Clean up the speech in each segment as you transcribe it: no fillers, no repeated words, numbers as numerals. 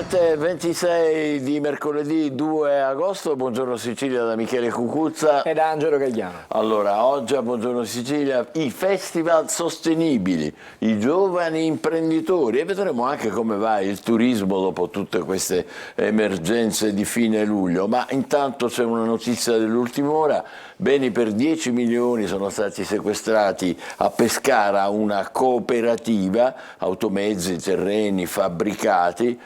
17:26 di mercoledì 2 agosto, buongiorno Sicilia da Michele Cucuzza ed Angelo Gagliano. Allora, oggi a Buongiorno Sicilia i festival sostenibili, i giovani imprenditori e vedremo anche come va il turismo dopo tutte queste emergenze di fine luglio. Ma intanto c'è una notizia dell'ultima ora: beni per 10 milioni sono stati sequestrati a Pescara, una cooperativa, automezzi, terreni, fabbricati,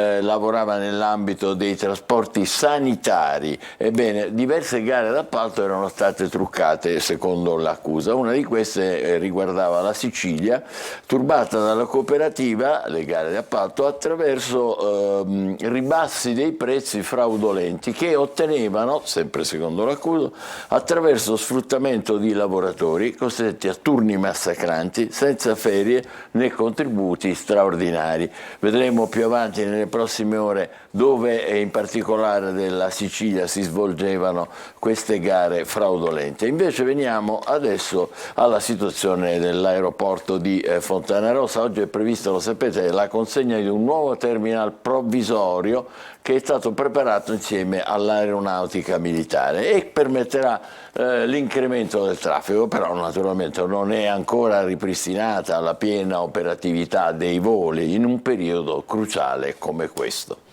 lavorava nell'ambito dei trasporti sanitari. Ebbene, diverse gare d'appalto erano state truccate secondo l'accusa. Una di queste riguardava la Sicilia, turbata dalla cooperativa, le gare d'appalto, attraverso ribassi dei prezzi fraudolenti che ottenevano, sempre secondo l'accusa, attraverso sfruttamento di lavoratori costretti a turni massacranti, senza ferie né contributi straordinari. Vedremo più avanti nelle prossime ore dove in particolare della Sicilia si svolgevano queste gare fraudolente. Invece veniamo adesso alla situazione dell'aeroporto di Fontanarossa. Oggi è prevista, lo sapete, la consegna di un nuovo terminal provvisorio che è stato preparato insieme all'aeronautica militare e permetterà l'incremento del traffico, però naturalmente non è ancora ripristinata la piena operatività dei voli in un periodo cruciale come questo.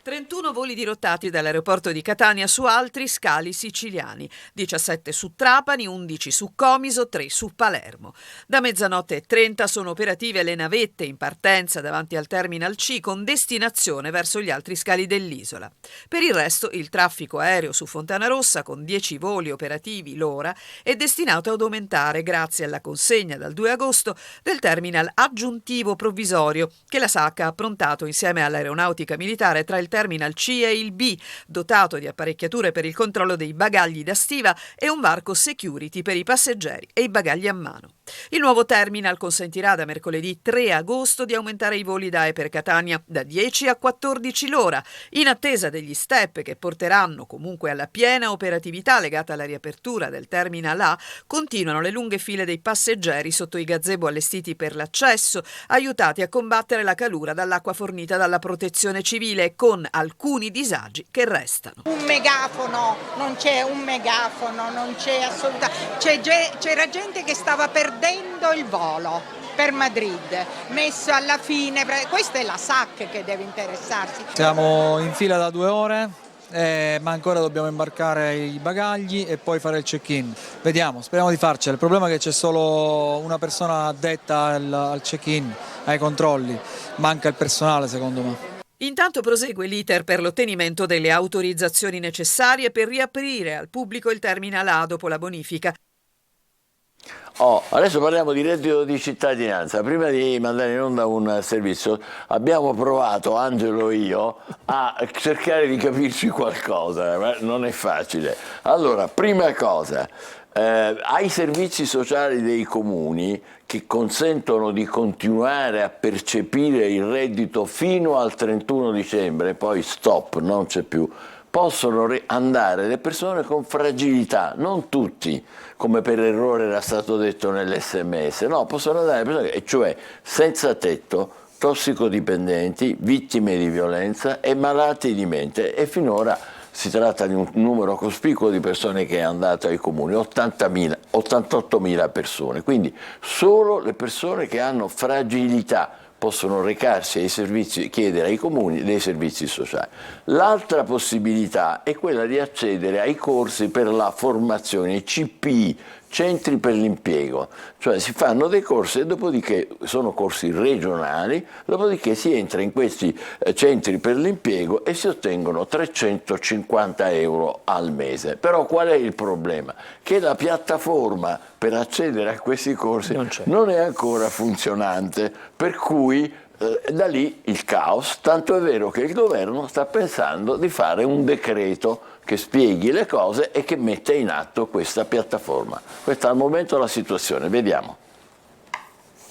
31 voli dirottati dall'aeroporto di Catania su altri scali siciliani, 17 su Trapani, 11 su Comiso, 3 su Palermo. Da 00:30 sono operative le navette in partenza davanti al Terminal C con destinazione verso gli altri scali dell'isola. Per il resto il traffico aereo su Fontanarossa, con 10 voli operativi l'ora, è destinato ad aumentare grazie alla consegna dal 2 agosto del terminal aggiuntivo provvisorio che la SAC ha approntato insieme all'aeronautica militare tra il Terminal C e il B, dotato di apparecchiature per il controllo dei bagagli da stiva e un varco security per i passeggeri e i bagagli a mano. Il nuovo terminal consentirà da mercoledì 3 agosto di aumentare i voli da e per Catania da 10 a 14 l'ora, in attesa degli step che porteranno comunque alla piena operatività legata alla riapertura del Terminal A. Continuano le lunghe file dei passeggeri sotto i gazebo allestiti per l'accesso, aiutati a combattere la calura dall'acqua fornita dalla Protezione Civile, con alcuni disagi che restano. Un megafono, non c'è assolutamente. C'era gente che stava perdendo il volo per Madrid, messo alla fine. Questa è la SAC che deve interessarsi. Siamo in fila da 2 ore, ma ancora dobbiamo imbarcare i bagagli e poi fare il check-in. Vediamo, speriamo di farcela. Il problema è che c'è solo una persona addetta al check-in, ai controlli. Manca il personale, secondo me. Intanto prosegue l'iter per l'ottenimento delle autorizzazioni necessarie per riaprire al pubblico il Terminal A dopo la bonifica. Adesso parliamo di reddito di cittadinanza. Prima di mandare in onda un servizio abbiamo provato, Angelo e io, a cercare di capirci qualcosa, ma non è facile. Allora, prima cosa, ai servizi sociali dei comuni che consentono di continuare a percepire il reddito fino al 31 dicembre, poi stop, non c'è più, possono andare le persone con fragilità, non tutti, come per errore era stato detto nell'SMS, no, possono andare le persone, cioè senza tetto, tossicodipendenti, vittime di violenza e malati di mente, e finora si tratta di un numero cospicuo di persone che è andato ai comuni, 88.000 persone, quindi solo le persone che hanno fragilità possono recarsi ai servizi, chiedere ai comuni dei servizi sociali. L'altra possibilità è quella di accedere ai corsi per la formazione, CPI, centri per l'impiego, cioè si fanno dei corsi e dopodiché sono corsi regionali, dopodiché si entra in questi centri per l'impiego e si ottengono 350 euro al mese. Però qual è il problema? Che la piattaforma per accedere a questi corsi non è ancora funzionante, per cui da lì il caos, tanto è vero che il governo sta pensando di fare un decreto che spieghi le cose e che metta in atto questa piattaforma. Questa al momento è la situazione, vediamo.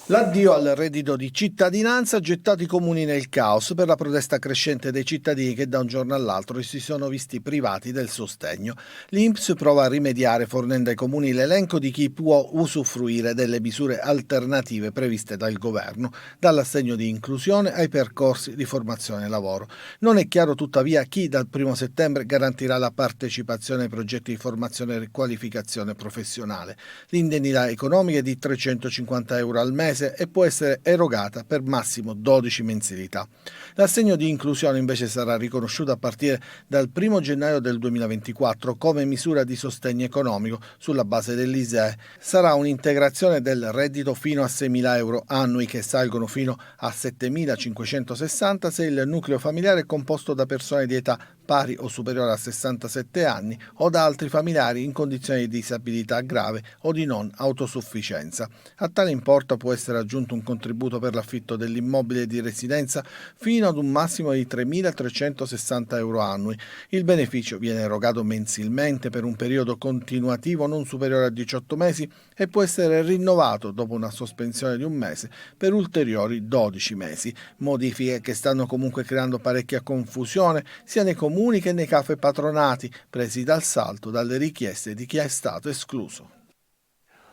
L'addio al reddito di cittadinanza ha gettato i comuni nel caos per la protesta crescente dei cittadini che da un giorno all'altro si sono visti privati del sostegno. L'INPS prova a rimediare fornendo ai comuni l'elenco di chi può usufruire delle misure alternative previste dal governo, dall'assegno di inclusione ai percorsi di formazione e lavoro. Non è chiaro tuttavia chi dal 1 settembre garantirà la partecipazione ai progetti di formazione e qualificazione professionale. L'indennità economica è di 350 euro al mese e può essere erogata per massimo 12 mensilità. L'assegno di inclusione invece sarà riconosciuto a partire dal 1 gennaio del 2024 come misura di sostegno economico sulla base dell'ISEE. Sarà un'integrazione del reddito fino a 6.000 euro annui che salgono fino a 7.560 se il nucleo familiare è composto da persone di età pari o superiore a 67 anni o da altri familiari in condizioni di disabilità grave o di non autosufficienza. A tale importo può essere aggiunto un contributo per l'affitto dell'immobile di residenza fino ad un massimo di 3.360 euro annui. Il beneficio viene erogato mensilmente per un periodo continuativo non superiore a 18 mesi e può essere rinnovato dopo una sospensione di un mese per ulteriori 12 mesi. Modifiche che stanno comunque creando parecchia confusione sia nei comuni che nei cafe patronati, presi dal salto dalle richieste di chi è stato escluso.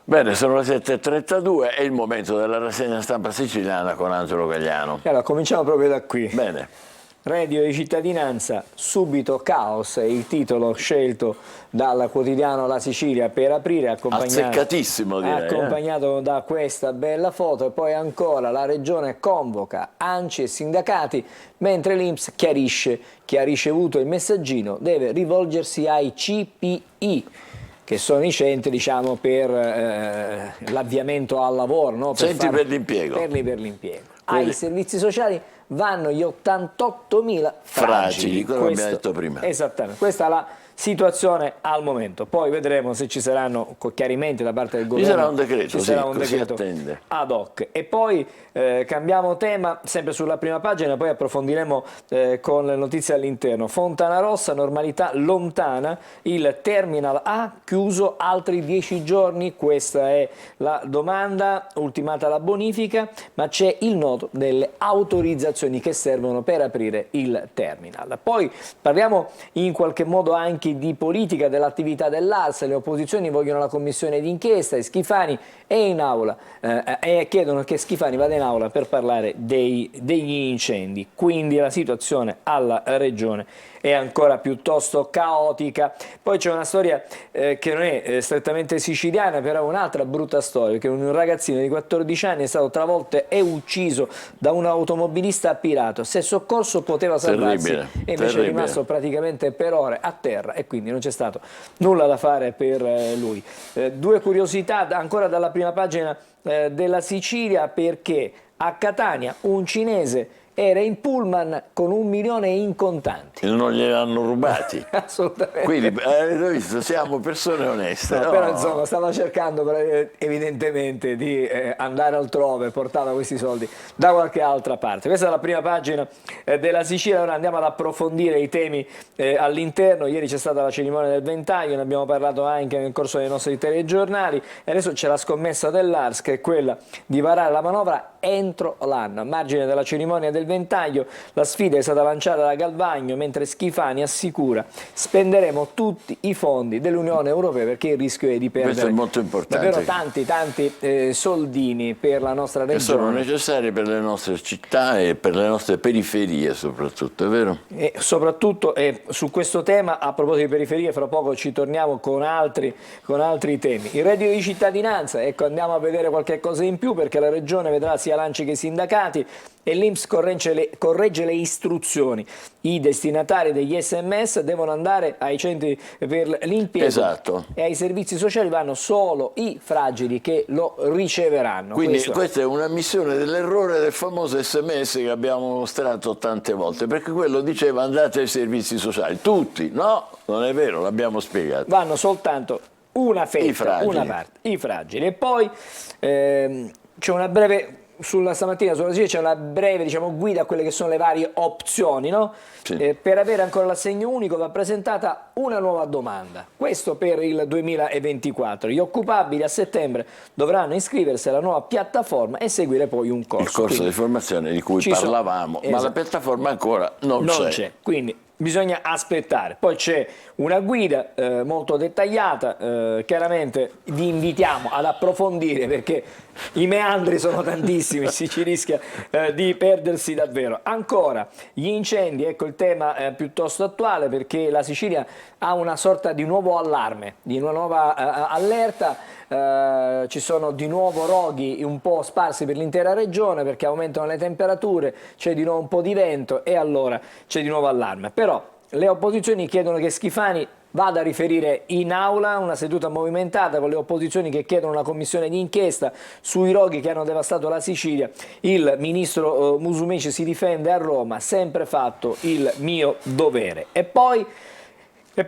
Bene, sono le 7.32, è il momento della rassegna stampa siciliana con Angelo Gagliano. Allora, cominciamo proprio da qui. Bene. Reddito di cittadinanza, subito caos, è il titolo scelto dal quotidiano La Sicilia per aprire, azzeccatissimo direi, accompagnato da questa bella foto. E poi ancora la regione convoca ANCI e sindacati, mentre l'INPS chiarisce: chi ha ricevuto il messaggino deve rivolgersi ai CPI, che sono i centri, diciamo, per l'avviamento al lavoro, no? Per l'impiego. Per l'impiego. Ai servizi sociali vanno gli 88.000 fragili, quello che abbiamo detto prima. Esattamente, questa è la situazione al momento. Poi vedremo se ci saranno chiarimenti da parte del governo. Ci sarà un decreto, ci sarà un decreto attende. Ad hoc. E poi cambiamo tema, sempre sulla prima pagina, poi approfondiremo con le notizie all'interno. Fontanarossa, normalità lontana, il terminal ha chiuso altri 10 giorni, questa è la domanda, ultimata la bonifica, ma c'è il nodo delle autorizzazioni che servono per aprire il terminal. Poi parliamo in qualche modo anche di politica dell'attività dell'ARS. Le opposizioni vogliono la commissione d'inchiesta e Schifani è in aula e chiedono che Schifani vada in aula per parlare degli incendi. Quindi la situazione alla regione è ancora piuttosto caotica. Poi c'è una storia che non è strettamente siciliana, però è un'altra brutta storia, che un ragazzino di 14 anni è stato travolto e ucciso da un automobilista pirato. Se soccorso poteva salvarsi e invece è rimasto praticamente per ore a terra e quindi non c'è stato nulla da fare per lui. Due curiosità ancora dalla prima pagina della Sicilia, perché a Catania un cinese era in pullman con 1 milione in contanti. E non gliel'hanno rubati. Assolutamente. Quindi avete visto, siamo persone oneste. No, però insomma stava cercando evidentemente di andare altrove, portava questi soldi da qualche altra parte. Questa è la prima pagina della Sicilia. Ora andiamo ad approfondire i temi all'interno. Ieri c'è stata la cerimonia del ventaglio, ne abbiamo parlato anche nel corso dei nostri telegiornali, e adesso c'è la scommessa dell'ARS, che è quella di varare la manovra entro l'anno. A margine della cerimonia del ventaglio la sfida è stata lanciata da Galvagno, mentre Schifani assicura: spenderemo tutti i fondi dell'Unione Europea, perché il rischio è di perdere questo è molto importante, davvero tanti soldini per la nostra regione, che sono necessari per le nostre città e per le nostre periferie soprattutto, è vero? E soprattutto su questo tema, a proposito di periferie, fra poco ci torniamo con altri temi. Il reddito di cittadinanza, ecco, andiamo a vedere qualche cosa in più, perché la regione vedrà sia l'ANCI che i sindacati, e l'INPS corregge le istruzioni. I destinatari degli SMS devono andare ai centri per l'impiego, esatto, e ai servizi sociali vanno solo i fragili che lo riceveranno. Quindi questa è una missione dell'errore del famoso SMS che abbiamo mostrato tante volte, perché quello diceva andate ai servizi sociali, tutti, no, non è vero, l'abbiamo spiegato. Vanno soltanto una fetta, una parte, i fragili. E poi c'è una breve stamattina sulla Sicilia c'è una breve, diciamo, guida a quelle che sono le varie opzioni, no? Sì. Per avere ancora l'assegno unico va presentata una nuova domanda, questo per il 2024. Gli occupabili a settembre dovranno iscriversi alla nuova piattaforma e seguire poi un corso. Il corso Quindi, di formazione di cui ci sono- parlavamo, ma esatto. la piattaforma ancora non c'è. Quindi bisogna aspettare. Poi c'è una guida molto dettagliata, chiaramente vi invitiamo ad approfondire perché i meandri sono tantissimi, si rischia di perdersi davvero. Ancora gli incendi, ecco il tema piuttosto attuale perché la Sicilia ha una sorta di nuovo allarme, di una nuova allerta. Ci sono di nuovo roghi un po' sparsi per l'intera regione perché aumentano le temperature, c'è di nuovo un po' di vento e allora c'è di nuovo allarme. Però le opposizioni chiedono che Schifani vada a riferire in aula, una seduta movimentata con le opposizioni che chiedono una commissione di inchiesta sui roghi che hanno devastato la Sicilia. Il ministro Musumeci si difende a Roma, sempre fatto il mio dovere. E poi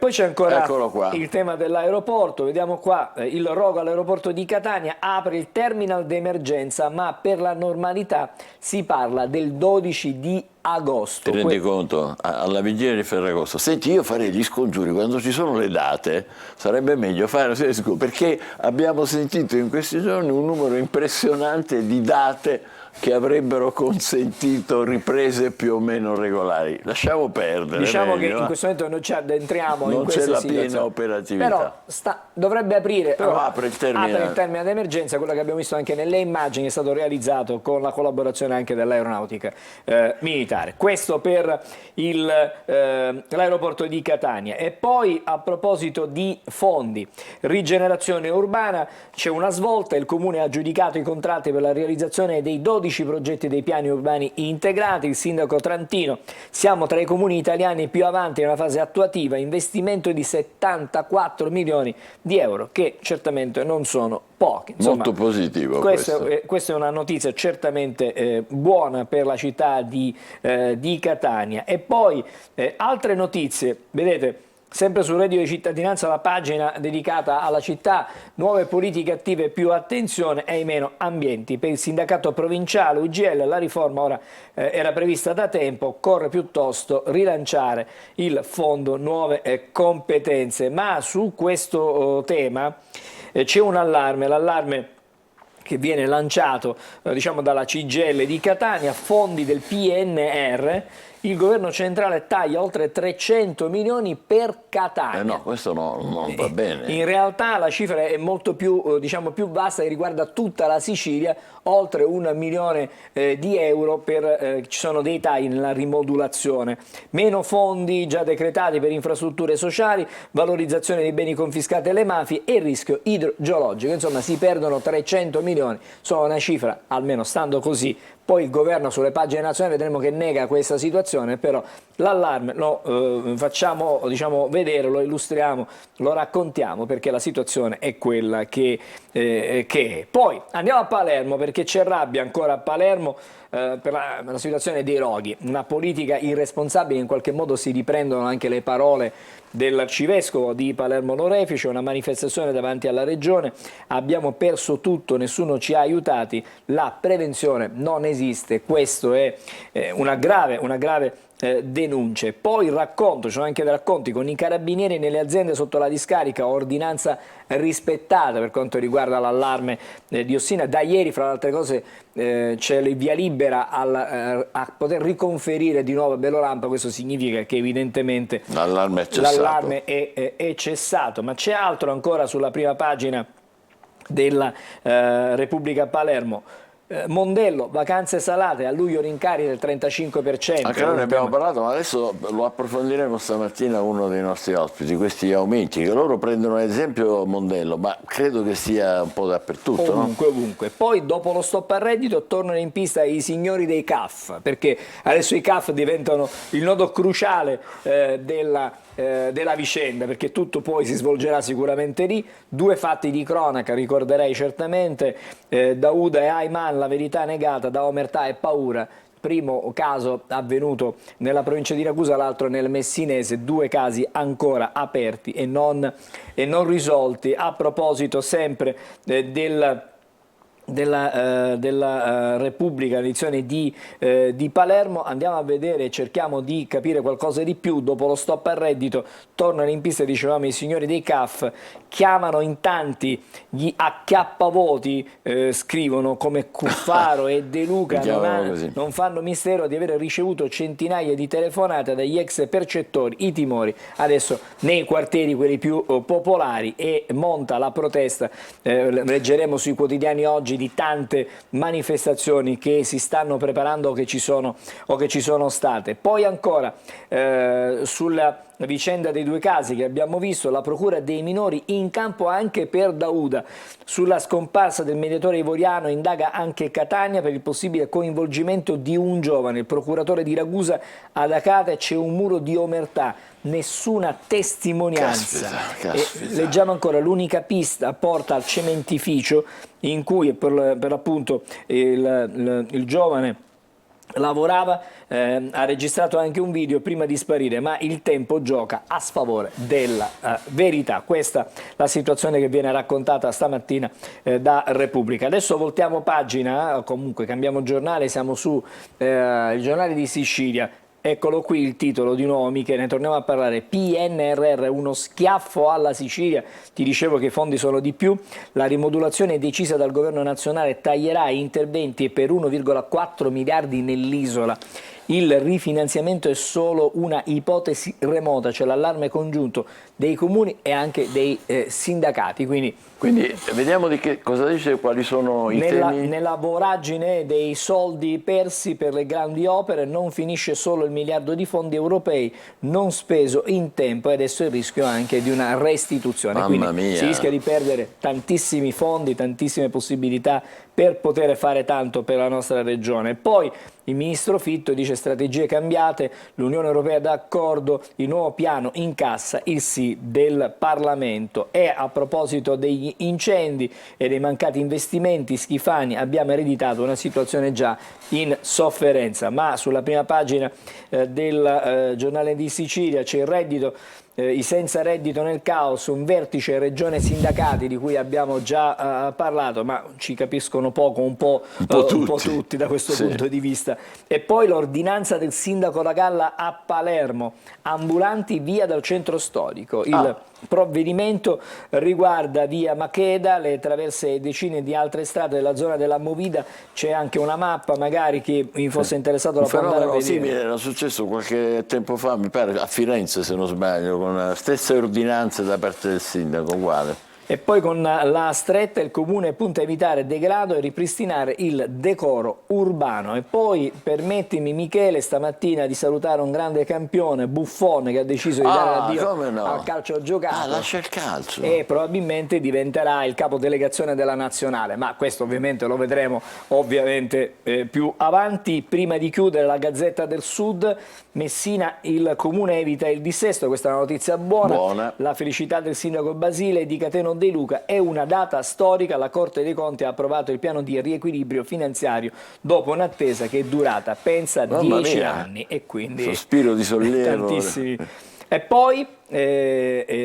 c'è ancora Eccolo qua. il tema dell'aeroporto, vediamo qua, il rogo all'aeroporto di Catania apre il terminal d'emergenza, ma per la normalità si parla del 12 di agosto. Ti rendi conto? Alla vigilia di Ferragosto. Senti, io farei gli scongiuri quando ci sono le date, sarebbe meglio fare perché abbiamo sentito in questi giorni un numero impressionante di date che avrebbero consentito riprese più o meno regolari. Lasciamo perdere. Diciamo meglio, che in questo momento non ci addentriamo non in queste c'è la situazioni. piena operatività. Però dovrebbe aprire, Però apre il termine d'emergenza, quello che abbiamo visto anche nelle immagini, è stato realizzato con la collaborazione anche dell'aeronautica militare. Questo per l'aeroporto di Catania. E poi a proposito di fondi, rigenerazione urbana, c'è una svolta, il Comune ha aggiudicato i contratti per la realizzazione dei 12 progetti dei piani urbani integrati, il sindaco Trantino, siamo tra i comuni italiani più avanti nella fase attuativa, investimento di 74 milioni di euro, che certamente non sono pochi. Insomma, molto positivo questa è una notizia certamente buona per la città di Catania. E poi altre notizie, vedete, sempre su Reddito di Cittadinanza la pagina dedicata alla città, nuove politiche attive, più attenzione ai meno ambienti. Per il sindacato provinciale UGL la riforma ora era prevista da tempo, occorre piuttosto rilanciare il fondo nuove competenze. Ma su questo tema c'è un allarme, l'allarme che viene lanciato diciamo dalla CGIL di Catania, fondi del PNR. Il governo centrale taglia oltre 300 milioni per Catania. no, questo non va bene. In realtà la cifra è molto più, diciamo, più vasta e riguarda tutta la Sicilia, oltre 1 milione di euro ci sono dei tagli nella rimodulazione. Meno fondi già decretati per infrastrutture sociali, valorizzazione dei beni confiscati alle mafie e rischio idrogeologico. Insomma, si perdono 300 milioni, sono una cifra, almeno stando così. Poi il governo sulle pagine nazionali vedremo che nega questa situazione, però l'allarme lo facciamo, diciamo, vedere, lo illustriamo, lo raccontiamo perché la situazione è quella che è. Poi andiamo a Palermo perché c'è rabbia ancora a Palermo per la situazione dei roghi, una politica irresponsabile, in qualche modo si riprendono anche le parole dell'arcivescovo di Palermo Lorefice, una manifestazione davanti alla regione, abbiamo perso tutto, nessuno ci ha aiutati, la prevenzione non esiste, questo è una grave denunce. Poi il racconto, ci sono anche dei racconti con i carabinieri nelle aziende sotto la discarica, ordinanza rispettata per quanto riguarda l'allarme di Ossina. Da ieri, fra le altre cose, c'è il via libera a poter riconferire di nuovo a Bellolampa. Questo significa che evidentemente l'allarme è cessato. Ma c'è altro ancora sulla prima pagina della Repubblica Palermo. Mondello, vacanze salate, a luglio rincari del 35%. Anche noi ne abbiamo parlato, ma adesso lo approfondiremo stamattina uno dei nostri ospiti, questi aumenti, che loro prendono ad esempio Mondello, ma credo che sia un po' dappertutto. Ovunque. Poi dopo lo stop al reddito tornano in pista i signori dei CAF, perché adesso i CAF diventano il nodo cruciale della vicenda, perché tutto poi si svolgerà sicuramente lì. Due fatti di cronaca, ricorderei certamente, Dauda e Ayman, la verità negata da omertà e paura. Primo caso avvenuto nella provincia di Ragusa, l'altro nel Messinese, due casi ancora aperti e non risolti. A proposito sempre della Repubblica, edizione di Palermo. Andiamo a vedere, cerchiamo di capire qualcosa di più. Dopo lo stop al reddito tornano in pista, dicevamo, i signori dei CAF, chiamano in tanti gli acchiappavoti, scrivono come Cuffaro e De Luca non fanno mistero di aver ricevuto centinaia di telefonate dagli ex percettori. I timori adesso nei quartieri, quelli più popolari, e monta la protesta. Leggeremo sui quotidiani oggi di tante manifestazioni che si stanno preparando o che ci sono state. Poi ancora sulla vicenda dei due casi che abbiamo visto, la procura dei minori in campo anche per Dauda. Sulla scomparsa del mediatore ivoriano indaga anche Catania per il possibile coinvolgimento di un giovane. Il procuratore di Ragusa ad Acate: c'è un muro di omertà, nessuna testimonianza. Caspita. Leggiamo ancora: l'unica pista porta al cementificio in cui per l'appunto il giovane lavorava, ha registrato anche un video prima di sparire, ma il tempo gioca a sfavore della verità. Questa la situazione che viene raccontata stamattina da Repubblica. Adesso voltiamo pagina, comunque cambiamo giornale, siamo su il giornale di Sicilia. Eccolo qui il titolo di nuovo, Michele, ne torniamo a parlare. PNRR, uno schiaffo alla Sicilia. Ti dicevo che i fondi sono di più. La rimodulazione decisa dal governo nazionale taglierà interventi per 1,4 miliardi nell'isola. Il rifinanziamento è solo una ipotesi remota, c'è l'allarme congiunto dei comuni e anche dei sindacati. Quindi vediamo di che cosa dice, quali sono i temi. Nella voragine dei soldi persi per le grandi opere non finisce solo il miliardo di fondi europei non speso in tempo, e adesso il rischio anche di una restituzione. Mamma Quindi mia. si rischia di perdere tantissimi fondi, tantissime possibilità per poter fare tanto per la nostra regione. Poi il ministro Fitto dice: strategie cambiate, l'Unione Europea d'accordo, il nuovo piano incassa il sì del Parlamento. E a proposito degli incendi e dei mancati investimenti, Schifani: abbiamo ereditato una situazione già in sofferenza. Ma sulla prima pagina del giornale di Sicilia c'è il reddito. I senza reddito nel caos, un vertice regione sindacati di cui abbiamo già parlato, ma ci capiscono poco, un po' tutti da questo punto di vista. E poi l'ordinanza del sindaco La Galla a Palermo: ambulanti via dal centro storico. Il provvedimento riguarda via Macheda, le traverse e decine di altre strade della zona della Movida. C'è anche una mappa, magari chi fosse interessato la può andare a vedere. Simile era successo qualche tempo fa, mi pare a Firenze se non sbaglio, con la stessa ordinanza da parte del sindaco, uguale. E poi con la stretta il comune punta a evitare degrado e ripristinare il decoro urbano. E poi permettimi, Michele, stamattina di salutare un grande campione, Buffon, che ha deciso di dare l'addio al calcio giocato. Lascia il calcio. E probabilmente diventerà il capo delegazione della nazionale, ma questo ovviamente lo vedremo più avanti. Prima di chiudere, la Gazzetta del Sud: Messina, il comune evita il dissesto. Questa è una notizia buona. La felicità del sindaco Basile e di Cateno De Luca: è una data storica, la Corte dei Conti ha approvato il piano di riequilibrio finanziario dopo un'attesa che è durata, pensa, 10 anni, e quindi sospiro di sollievo. Tantissimi. E poi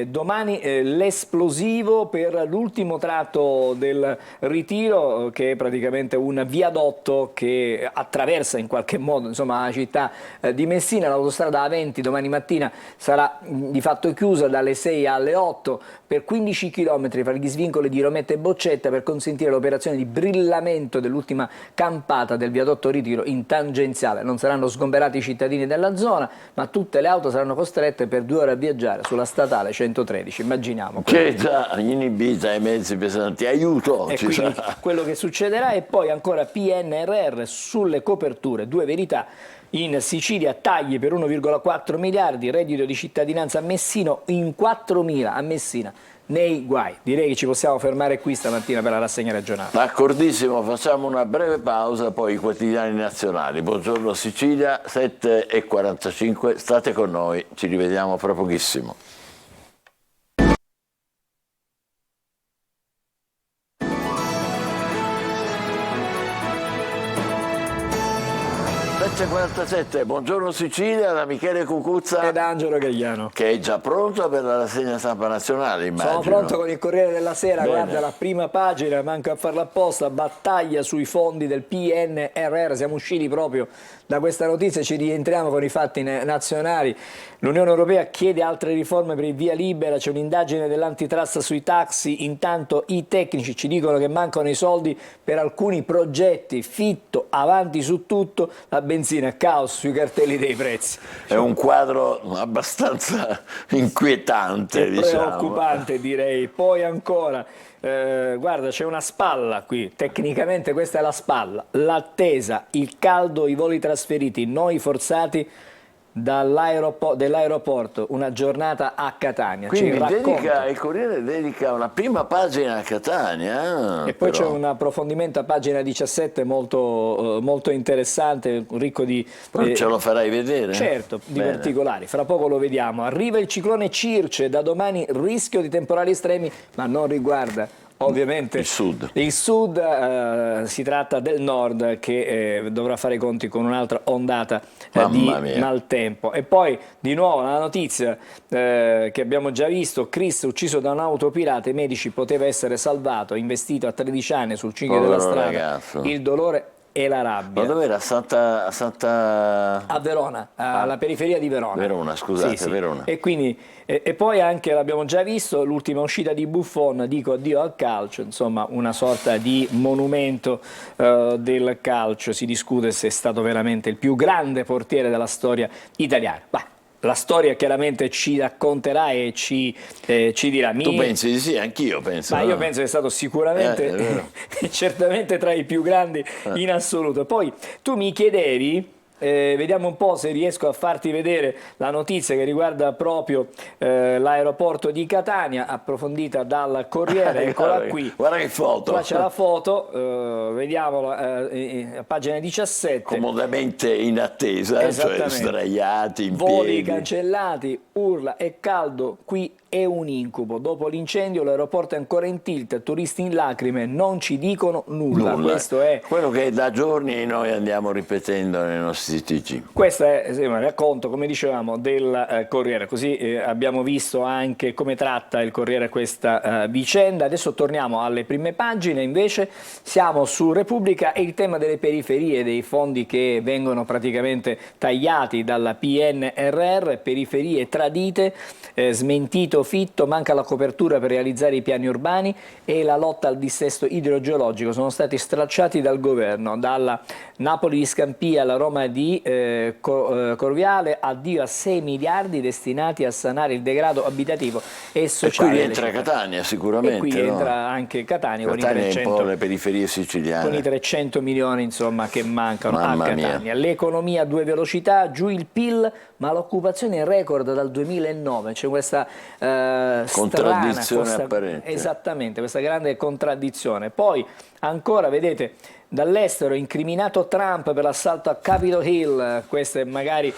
domani l'esplosivo per l'ultimo tratto del Ritiro, che è praticamente un viadotto che attraversa in qualche modo, insomma, la città di Messina. L'autostrada A20 domani mattina sarà di fatto chiusa dalle 6 alle 8 per 15 km fra gli svincoli di Rometta e Boccetta, per consentire l'operazione di brillamento dell'ultima campata del viadotto Ritiro in tangenziale. Non saranno sgomberati i cittadini della zona, ma tutte le auto saranno costrette per 2 ore a viaggiare sulla statale 113, immaginiamo. Che già in Ibiza i mezzi pesanti, aiuto! E quindi quello che succederà. E poi ancora PNRR sulle coperture, 2 verità. In Sicilia tagli per 1,4 miliardi, reddito di cittadinanza a Messino in 4.000 a Messina nei guai. Direi che ci possiamo fermare qui stamattina per la rassegna regionale. D'accordissimo, facciamo una breve pausa, poi i quotidiani nazionali. Buongiorno Sicilia, 7:45, state con noi, ci rivediamo fra pochissimo. 7:47, buongiorno Sicilia, da Michele Cucuzza Ed Angelo Gagliano. che è già pronto per la rassegna stampa nazionale, immagino. Sono pronto con il Corriere della Sera, Bene. guarda la prima pagina, manco a farla apposta, battaglia sui fondi del PNRR, siamo usciti proprio da questa notizia, ci rientriamo con i fatti nazionali. L'Unione Europea chiede altre riforme per il via libera, c'è un'indagine dell'antitrust sui taxi, intanto i tecnici ci dicono che mancano i soldi per alcuni progetti, Fitto avanti su tutto, la benzina caos sui cartelli dei prezzi. È un quadro abbastanza inquietante, diciamo. Preoccupante direi. Poi ancora, guarda, c'è una spalla qui, tecnicamente questa è la spalla, l'attesa, il caldo, i voli trasferiti, noi forzati dell'aeroporto, una giornata a Catania. Quindi Ci racconta. il Corriere dedica una prima pagina a Catania. E poi però. c'è un approfondimento a pagina 17 molto interessante, ricco di... Non ce lo farai vedere? Certo, di Bene. particolari, fra poco lo vediamo. Arriva il ciclone Circe, da domani rischio di temporali estremi, ma non riguarda ovviamente Il sud. Il sud, si tratta del nord che dovrà fare i conti con un'altra ondata di Mamma mia. maltempo. E poi di nuovo la notizia che abbiamo già visto, Chris ucciso da un'auto pirata, i medici, poteva essere salvato, investito a 13 anni sul ciglio della Povero strada, ragazzo. il dolore e la rabbia. Ma dov'era? Santa... A Verona, alla periferia di Verona. Verona, scusate, Sì, sì. Verona. E quindi e poi anche l'abbiamo già visto l'ultima uscita di Buffon, dico addio al calcio, insomma una sorta di monumento del calcio, si discute se è stato veramente il più grande portiere della storia italiana. Bah, la storia chiaramente ci racconterà e ci dirà. Tu pensi di sì? Anch'io penso. Ma no? io penso che è stato È sicuramente, vero. certamente tra i più grandi in assoluto. Poi tu mi chiedevi, vediamo un po' se riesco a farti vedere la notizia che riguarda proprio l'aeroporto di Catania, approfondita dal Corriere, eccola Guarda, qui. guarda che foto. Qua c'è la foto, vediamola a pagina 17. Comodamente in attesa, cioè Esattamente. sdraiati, in Voli piedi. cancellati, urla e caldo, qui è un incubo. Dopo l'incendio l'aeroporto è ancora in tilt, turisti in lacrime, non ci dicono nulla. Questo è quello che da giorni noi andiamo ripetendo nei nostri TG. Questo è un racconto, come dicevamo, del Corriere, così abbiamo visto anche come tratta il Corriere questa vicenda. Adesso torniamo alle prime pagine, invece siamo su Repubblica e il tema delle periferie, dei fondi che vengono praticamente tagliati dalla PNRR, periferie tradite, smentito Fitto, manca la copertura per realizzare i piani urbani e la lotta al dissesto idrogeologico, sono stati stracciati dal governo, dalla Napoli di Scampia alla Roma di Corviale, addio a 6 miliardi destinati a sanare il degrado abitativo e sociale. E qui delle rientra città. Catania sicuramente. E qui no? rientra anche Catania, Catania è un po' con le periferie siciliane. i 300 milioni insomma, che mancano Mamma a Catania. mia. L'economia a due velocità, giù il PIL, ma l'occupazione è record dal 2009. C'è questa Contraddizione apparente. Esattamente, questa grande contraddizione. Poi ancora, vedete, dall'estero incriminato Trump per l'assalto a Capitol Hill, queste magari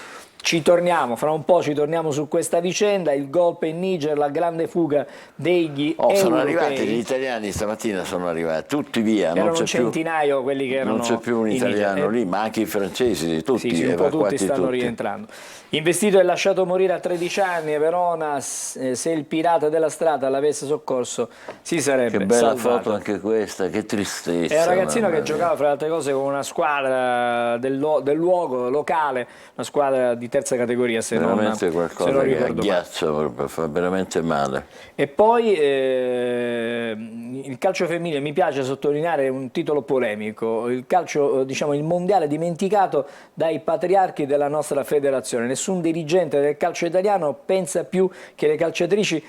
ci torniamo, fra un po' ci torniamo su questa vicenda, il golpe in Niger, la grande fuga degli Sono europei. arrivati gli italiani stamattina, sono arrivati tutti via, non Erano c'è un più, centinaio quelli che erano non c'è più un in italiano Niger. lì, ma anche i francesi, tutti Sì, un po' tutti evacuati stanno tutti. rientrando. Investito e lasciato morire a 13 anni a Verona, se il pirata della strada l'avesse soccorso si sarebbe Che bella salvato. foto anche questa, che tristezza. È un ragazzino mamma che mia. giocava fra le altre cose con una squadra del luogo locale, una squadra di terza categoria se non Veramente se qualcosa non che ricordo male. agghiaccia, proprio, fa veramente male. E poi il calcio femminile, mi piace sottolineare un titolo polemico, il calcio, diciamo il mondiale dimenticato dai patriarchi della nostra federazione, nessun dirigente del calcio italiano pensa più che le calciatrici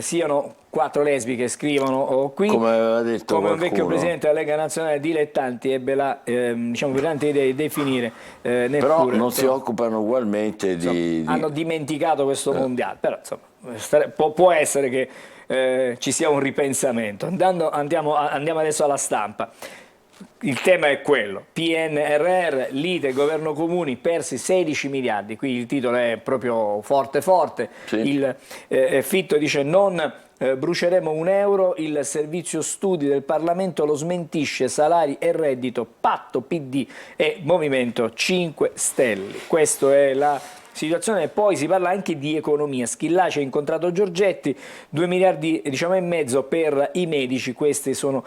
siano 4 lesbiche, scrivono qui, Come aveva detto come un qualcuno. vecchio presidente della Lega Nazionale dilettanti ebbe la diciamo, brillante idea di definire neppure. Però non si occupano ugualmente di... Hanno dimenticato questo mondiale, però insomma, può essere che ci sia un ripensamento. Andiamo adesso alla stampa. Il tema è quello, PNRR, lite, governo comuni, persi 16 miliardi, qui il titolo è proprio forte forte, Sì. il Fitto dice non bruceremo €1, il servizio studi del Parlamento lo smentisce, salari e reddito, patto PD e Movimento 5 Stelle. Questa è la situazione. E poi si parla anche di economia. Schillaci ha incontrato Giorgetti, 2 miliardi diciamo e mezzo per i medici, queste sono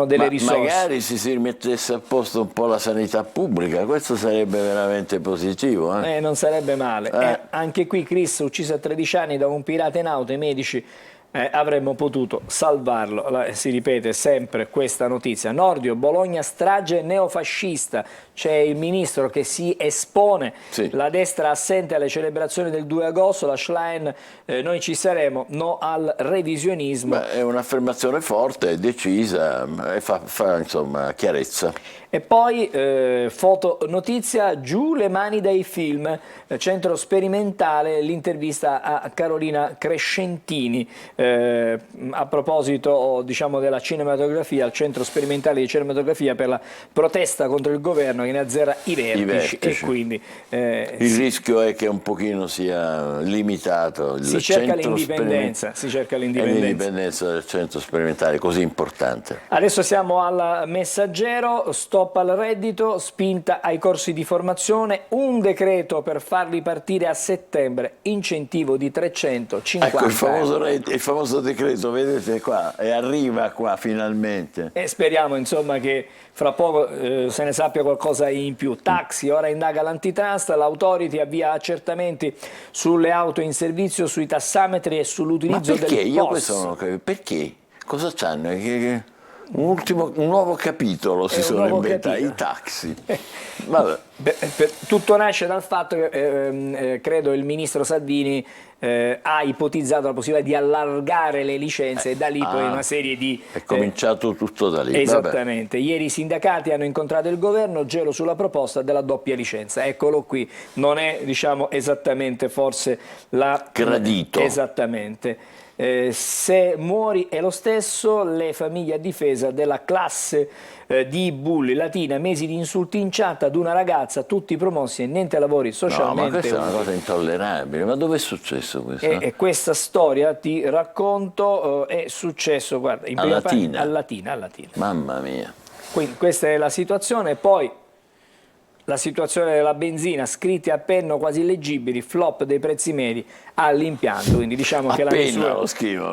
delle risorse. Magari si rimettesse a posto un po' la sanità pubblica, questo sarebbe veramente positivo. Non sarebbe male. Anche qui Chris, ucciso a 13 anni da un pirata in auto, i medici avremmo potuto salvarlo. Si ripete sempre questa notizia. Nordio, Bologna strage neofascista, c'è il ministro che si espone, sì. La destra assente alle celebrazioni del 2 agosto, la Schlein, noi ci saremo, no al revisionismo. Beh, è un'affermazione forte, decisa e fa insomma chiarezza. E poi fotonotizia, giù le mani dai film, centro sperimentale, l'intervista a Carolina Crescentini a proposito diciamo della cinematografia, il centro sperimentale di cinematografia per la protesta contro il governo che ne azzera i vertici. E quindi il rischio è che un pochino sia limitato si cerca l'indipendenza del centro sperimentale così importante. Adesso siamo al Messaggero, stop al reddito, spinta ai corsi di formazione, un decreto per farli partire a settembre, incentivo di 350 euro. Il famoso decreto, vedete qua, e arriva qua finalmente. E speriamo insomma che fra poco se ne sappia qualcosa in più. Taxi, ora indaga l'antitrust, l'autority avvia accertamenti sulle auto in servizio, sui tassametri e sull'utilizzo del POS. Perché? Io questo non ho capito. Perché? Cosa c'hanno? Un nuovo capitolo si sono inventati, i taxi. Vabbè. Tutto nasce dal fatto che credo il ministro Salvini ha ipotizzato la possibilità di allargare le licenze e da lì poi una serie di... È cominciato tutto da lì. Esattamente. Ieri i sindacati hanno incontrato il governo, gelo sulla proposta della doppia licenza. Eccolo qui, non è diciamo esattamente forse la... Gradito. Esattamente. Se muori è lo stesso, le famiglie a difesa della classe di bulli. Latina, mesi di insulti in chat ad una ragazza, tutti promossi e niente lavori socialmente. No, ma questa è una cosa intollerabile. Ma dove è successo questo? E questa storia, ti racconto, è successo, guarda, in Latina. A Latina. Mamma mia. Quindi questa è la situazione. Poi la situazione della benzina, scritti a penno quasi illeggibili, flop dei prezzi medi all'impianto, quindi diciamo che la misura lo scrivo,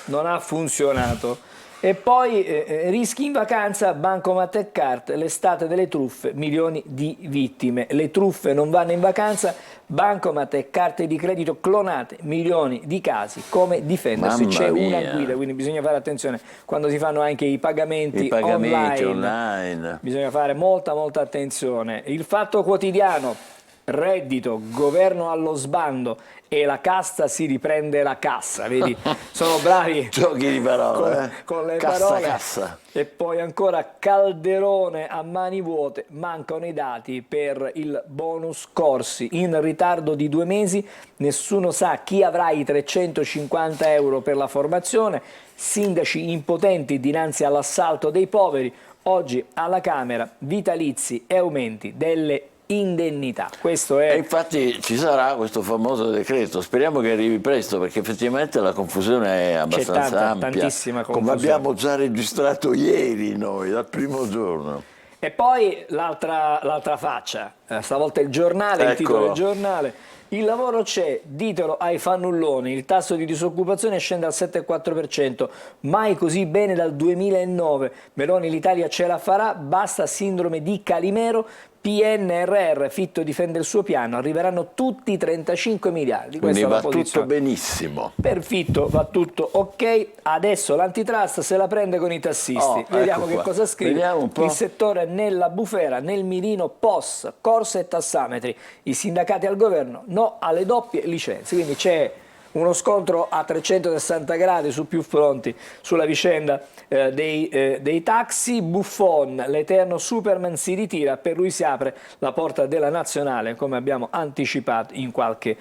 non ha funzionato. E poi rischi in vacanza, Bancomat e Carte, l'estate delle truffe, milioni di vittime. Le truffe non vanno in vacanza, Bancomat e carte di credito clonate, milioni di casi, come difendersi. C'è una guida, quindi bisogna fare attenzione quando si fanno anche i pagamenti online. Bisogna fare molta attenzione. Il Fatto Quotidiano, reddito, governo allo sbando e la casta si riprende la cassa, vedi? Sono bravi giochi di parole, con le cassa. parole. E poi ancora Calderone a mani vuote, mancano i dati per il bonus corsi, in ritardo di 2 mesi, nessuno sa chi avrà i 350 euro per la formazione, sindaci impotenti dinanzi all'assalto dei poveri, oggi alla Camera vitalizi e aumenti delle indennità. Questo è... E infatti ci sarà questo famoso decreto, speriamo che arrivi presto perché effettivamente la confusione è abbastanza ampia, tantissima confusione. come abbiamo già registrato ieri noi, dal primo giorno. E poi l'altra faccia, stavolta il giornale, il titolo del giornale. Il lavoro c'è, ditelo ai fannulloni, il tasso di disoccupazione scende al 7,4%, mai così bene dal 2009. Meloni, l'Italia ce la farà, basta sindrome di Calimero, PNRR, Fitto difende il suo piano, arriveranno tutti i 35 miliardi. Quindi va tutto benissimo. Per Fitto va tutto ok, adesso l'antitrust se la prende con i tassisti. Vediamo che cosa scrive. Il settore nella bufera, nel mirino POS, corse e tassametri. I sindacati al governo no alle doppie licenze. Quindi c'è uno scontro a 360 gradi su più fronti sulla vicenda dei taxi. Buffon, l'eterno Superman si ritira, per lui si apre la porta della nazionale, come abbiamo anticipato in qualche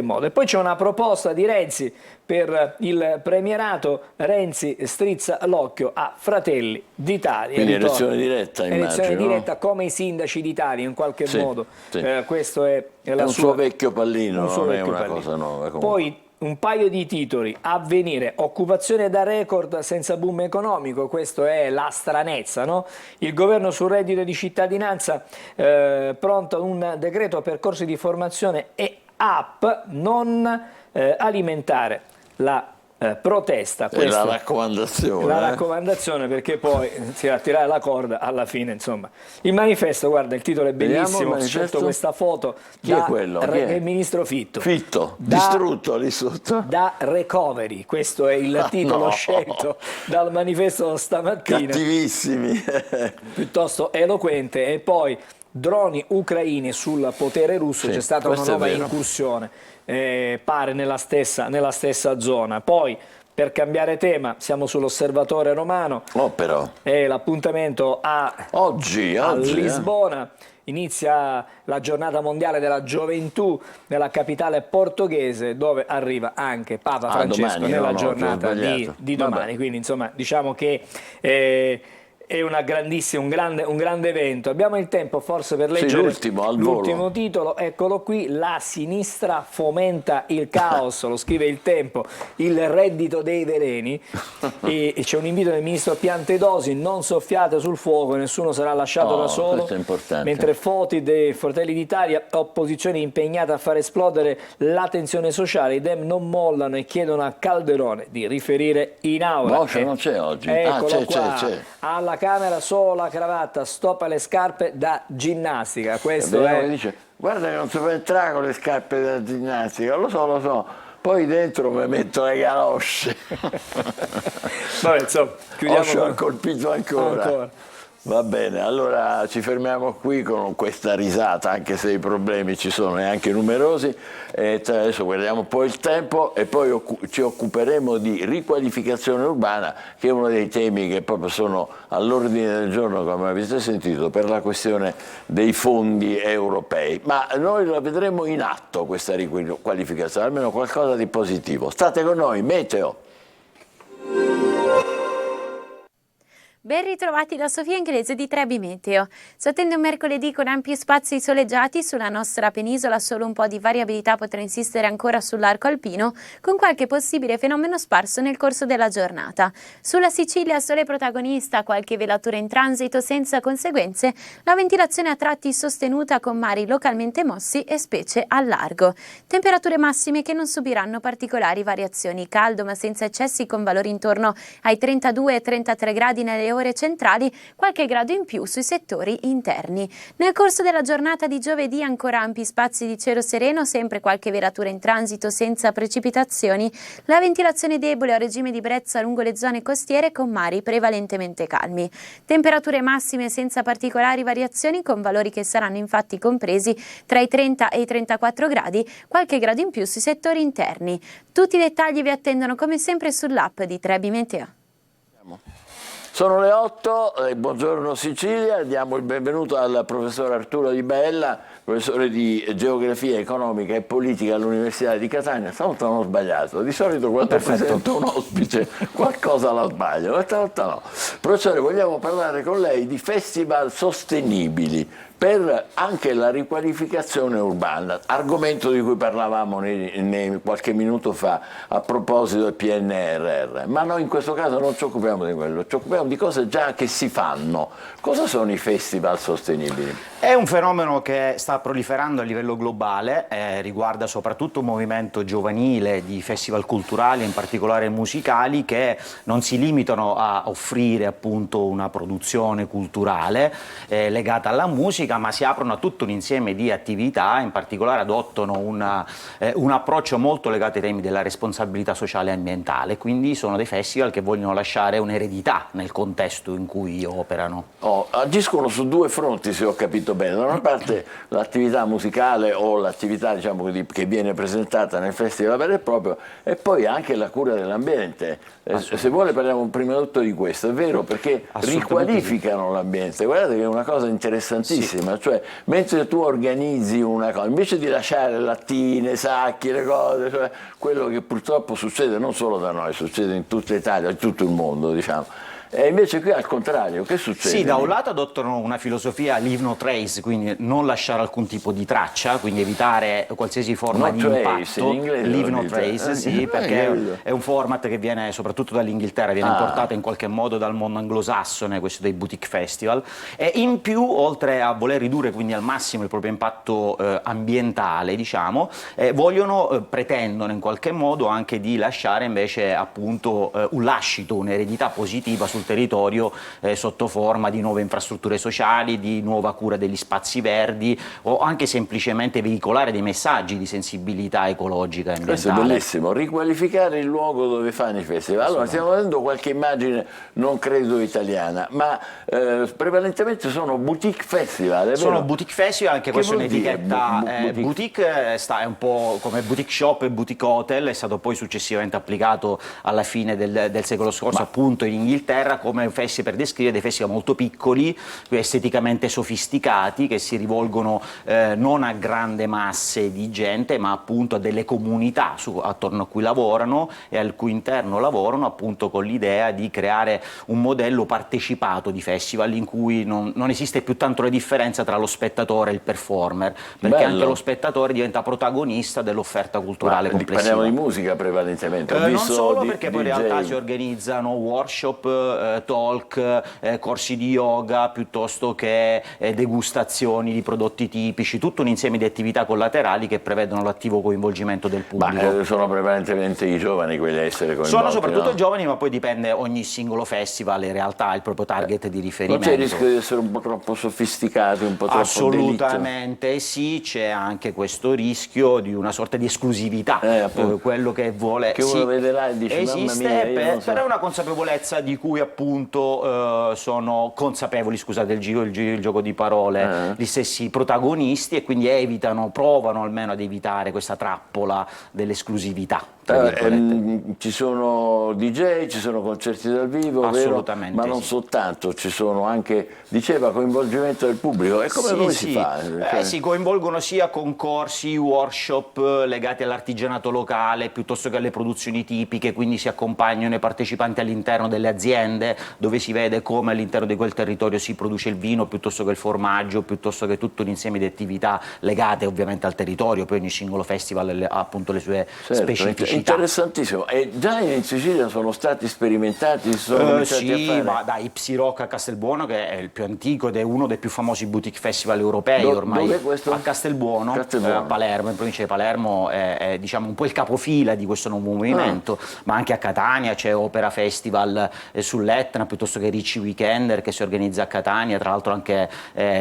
modo. E poi c'è una proposta di Renzi per il premierato. Renzi strizza l'occhio a Fratelli d'Italia. Quindi elezione diretta, immagino. Elezione diretta come i sindaci d'Italia in qualche modo. Sì. Questo è un suo vecchio pallino, non è una cosa nuova. Poi un paio di titoli: Avvenire, occupazione da record senza boom economico, questo è la stranezza, no? Il governo sul reddito di cittadinanza, pronto un decreto per corsi di formazione e app, non alimentare la protesta. È la raccomandazione. La raccomandazione, perché poi si va a tirare la corda alla fine, insomma. Il manifesto, guarda, il titolo è bellissimo, ho scelto questa foto. Chi è quello? Chi è? Il ministro Fitto. Fitto, distrutto lì sotto. Da recovery, questo è il titolo scelto dal manifesto stamattina. Cattivissimi. Piuttosto eloquente. E poi droni ucraini sul potere russo, Sì, c'è stata una questo è nuova vero. incursione, pare nella stessa zona. Poi, per cambiare tema, siamo sull'Osservatore Romano. Oh, però. L'appuntamento a Oggi, Lisbona. Inizia la giornata mondiale della gioventù nella capitale portoghese, dove arriva anche Papa Francesco domani, nella no, giornata ho sbagliato. di domani. Vabbè. Quindi, insomma, diciamo che è una grandissima, un grande evento. Abbiamo il tempo forse per leggere l'ultimo, al volo. l'ultimo titolo, eccolo qui: la sinistra fomenta il caos, lo scrive il Tempo, il reddito dei veleni, e c'è un invito del ministro Piantedosi: non soffiate sul fuoco, nessuno sarà lasciato da solo. Questo è importante. Mentre Foti dei Fratelli d'Italia, opposizione impegnata a far esplodere la tensione sociale, i Dem non mollano e chiedono a Calderone di riferire in aula. Boscia non c'è oggi. Eccolo qua. C'è. Alla Camera solo la cravatta, stop alle scarpe da ginnastica. Questo Vediamo è. che dice: guarda che non si può entrare con le scarpe da ginnastica. Lo so. Poi dentro mi metto le galosce. Vabbè, insomma, chiudiamo Osho ha con... colpito ancora. Va bene, allora ci fermiamo qui con questa risata, anche se i problemi ci sono e anche numerosi. Adesso guardiamo un po' il tempo e poi ci occuperemo di riqualificazione urbana, che è uno dei temi che proprio sono all'ordine del giorno, come avete sentito, per la questione dei fondi europei. Ma noi la vedremo in atto questa riqualificazione, almeno qualcosa di positivo. State con noi, Meteo. Ben ritrovati da Sofia Inglese di Trebi Meteo. Si attende un mercoledì con ampi spazi soleggiati sulla nostra penisola, solo un po' di variabilità potrà insistere ancora sull'arco alpino, con qualche possibile fenomeno sparso nel corso della giornata. Sulla Sicilia sole protagonista, qualche velatura in transito senza conseguenze, la ventilazione a tratti sostenuta con mari localmente mossi e specie al largo. Temperature massime che non subiranno particolari variazioni, caldo ma senza eccessi, con valori intorno ai 32 e 33 gradi nelle ore centrali, qualche grado in più sui settori interni. Nel corso della giornata di giovedì ancora ampi spazi di cielo sereno, sempre qualche velatura in transito senza precipitazioni, la ventilazione debole a regime di brezza lungo le zone costiere con mari prevalentemente calmi. Temperature massime senza particolari variazioni, con valori che saranno infatti compresi tra i 30 e i 34 gradi, qualche grado in più sui settori interni. Tutti i dettagli vi attendono come sempre sull'app di Trebi Meteo. Sono le 8, buongiorno Sicilia, diamo il benvenuto al professor Arturo Di Bella, professore di geografia economica e politica all'Università di Catania. Stavolta non ho sbagliato, di solito quando presento un ospite qualcosa la sbaglio, questa volta no. Professore, vogliamo parlare con lei di festival sostenibili per anche la riqualificazione urbana, argomento di cui parlavamo qualche minuto fa a proposito del PNRR, ma noi in questo caso non ci occupiamo di quello, ci occupiamo di cose già che si fanno. Cosa sono i festival sostenibili? È un fenomeno che sta proliferando a livello globale, riguarda soprattutto un movimento giovanile di festival culturali, in particolare musicali, che non si limitano a offrire appunto una produzione culturale legata alla musica, ma si aprono a tutto un insieme di attività, in particolare adottano un approccio molto legato ai temi della responsabilità sociale e ambientale, quindi sono dei festival che vogliono lasciare un'eredità nel contesto in cui operano. Agiscono su due fronti, se ho capito bene. Da una parte l'attività musicale o l'attività, diciamo, che viene presentata nel festival vero e proprio, e poi anche la cura dell'ambiente. Se vuole parliamo prima di tutto di questo, è vero, perché riqualificano l'ambiente. Guardate che è una cosa interessantissima, cioè mentre tu organizzi una cosa, invece di lasciare lattine, sacchi, le cose, cioè quello che purtroppo succede non solo da noi, succede in tutta Italia, in tutto il mondo, diciamo. E invece qui al contrario, che succede? Sì, da un lato adottano una filosofia leave no trace, quindi non lasciare alcun tipo di traccia, quindi evitare qualsiasi forma No di trace, impatto. in inglese Leave lo no dite. trace, sì, perché è un format che viene soprattutto dall'Inghilterra, viene importato in qualche modo dal mondo anglosassone, questo dei boutique festival, e in più, oltre a voler ridurre quindi al massimo il proprio impatto ambientale, diciamo, pretendono in qualche modo anche di lasciare invece appunto un lascito, un'eredità positiva sul territorio sotto forma di nuove infrastrutture sociali, di nuova cura degli spazi verdi o anche semplicemente veicolare dei messaggi di sensibilità ecologica e Questo è ambientale. bellissimo, riqualificare il luogo dove fanno i festival. Allora, stiamo vedendo qualche immagine, non credo italiana, ma prevalentemente sono boutique festival, è Sono vero? boutique festival, anche questa è vuol dire un'etichetta boutique? boutique, è un po' come boutique shop e boutique hotel, è stato poi successivamente applicato alla fine del secolo scorso appunto in Inghilterra come festival, per descrivere dei festival molto piccoli, esteticamente sofisticati, che si rivolgono non a grandi masse di gente ma appunto a delle comunità attorno a cui lavorano e al cui interno lavorano, appunto con l'idea di creare un modello partecipato di festival in cui non esiste più tanto la differenza tra lo spettatore e il performer, perché Bello. anche lo spettatore diventa protagonista dell'offerta culturale complessiva. Parliamo di musica prevalentemente. Ho Non visto solo, di- perché poi in DJ. realtà si organizzano workshop, talk, corsi di yoga, piuttosto che degustazioni di prodotti tipici, tutto un insieme di attività collaterali che prevedono l'attivo coinvolgimento del pubblico. Ma sono prevalentemente i giovani quelli a essere coinvolti. Sono soprattutto no? giovani, ma poi dipende, ogni singolo festival in realtà ha il proprio target di Non riferimento. c'è il rischio di essere un po' troppo sofisticati, un po' troppo Assolutamente sì, c'è anche questo rischio di una sorta di esclusività, appunto. quello che vuole Che uno vede là e dice, mamma esiste, mia, io non so. però è una consapevolezza di cui appunto sono consapevoli, scusate il gioco di parole, gli stessi protagonisti, e quindi provano almeno ad evitare questa trappola dell'esclusività. tra virgolette. Ci sono DJ, ci sono concerti dal vivo, Assolutamente vero? Ma non sì. soltanto, ci sono anche, diceva, coinvolgimento del pubblico. E come si fa? Cioè, Si coinvolgono sia concorsi, workshop legati all'artigianato locale piuttosto che alle produzioni tipiche, quindi si accompagnano i partecipanti all'interno delle aziende dove si vede come all'interno di quel territorio si produce il vino piuttosto che il formaggio, piuttosto che tutto un insieme di attività legate ovviamente al territorio, poi ogni singolo festival ha appunto le sue specificità. Interessantissimo. E già in Sicilia sono stati sperimentati, si sono cominciati a Sì, fare? ma da Ipsi Rock a Castelbuono, che è il più antico ed è uno dei più famosi boutique festival europei ormai. Dov'è questo? A Castelbuono, a Palermo, in provincia di Palermo, è diciamo un po' il capofila di questo nuovo movimento, ma anche a Catania c'è Opera Festival sull'Etna, piuttosto che Ricci Weekender che si organizza a Catania, tra l'altro anche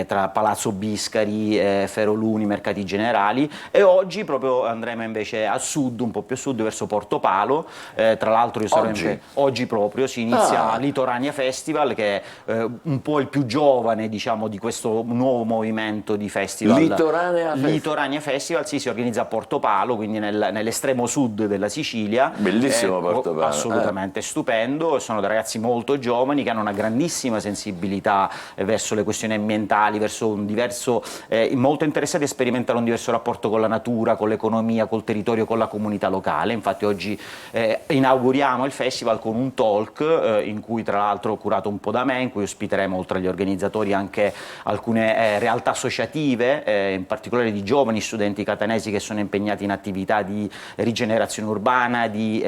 tra Palazzo Biscari, Feroluni, Mercati Generali, e oggi proprio andremo invece a sud, un po' più a sud, verso Portopalo, tra l'altro io sarò oggi proprio si inizia Litorania Festival, che è un po' il più giovane diciamo di questo nuovo movimento di festival. Litorania Festival si organizza a Portopalo, quindi nell'estremo sud della Sicilia. Bellissimo Portopalo. Assolutamente stupendo, sono dei ragazzi molto giovani che hanno una grandissima sensibilità verso le questioni ambientali, verso un diverso, molto interessati a sperimentare un diverso rapporto con la natura, con l'economia, col territorio, con la comunità locale. Infatti oggi inauguriamo il festival con un talk in cui tra l'altro ho curato un po' da me, in cui ospiteremo oltre agli organizzatori anche alcune realtà associative, in particolare di giovani studenti catanesi che sono impegnati in attività di rigenerazione urbana, di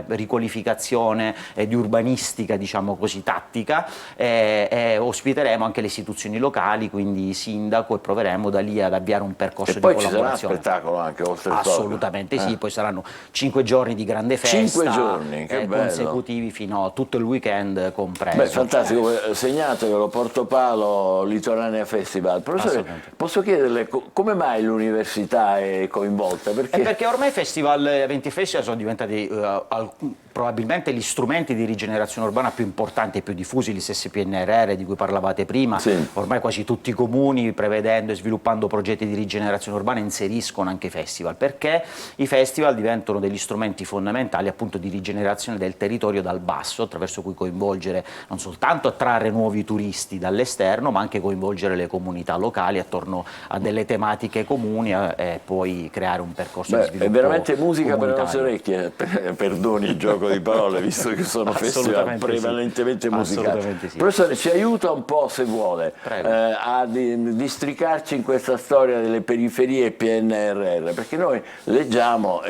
riqualificazione, di urbanistica diciamo così tattica, ospiteremo anche le istituzioni locali, quindi sindaco, e proveremo da lì ad avviare un percorso di collaborazione. Poi ci sarà spettacolo anche oltre il Assolutamente sì, poi saranno 5 giorni di grande festa, 5 giorni, che bello, consecutivi fino a tutto il weekend compreso. Beh, fantastico, segnatevelo, Portopalo Litorania Festival. Professore, posso chiederle come mai l'università è coinvolta? Perché ormai i festival, eventi festival sono diventati probabilmente gli strumenti di rigenerazione urbana più importanti e più diffusi, gli stessi PNRR di cui parlavate prima. Ormai quasi tutti i comuni, prevedendo e sviluppando progetti di rigenerazione urbana, inseriscono anche i festival, perché i festival diventano degli strumenti fondamentali appunto di rigenerazione del territorio dal basso, attraverso cui coinvolgere non soltanto attrarre nuovi turisti dall'esterno, ma anche coinvolgere le comunità locali attorno a delle tematiche comuni e poi creare un percorso di sviluppo. È veramente musica per le nostre comunitario. orecchie, perdoni il gioco di parole, visto che sono festival prevalentemente musicali. Assolutamente sì. Professore, ci aiuta un po', se vuole, a districarci in questa storia delle periferie e PNRR, perché noi leggiamo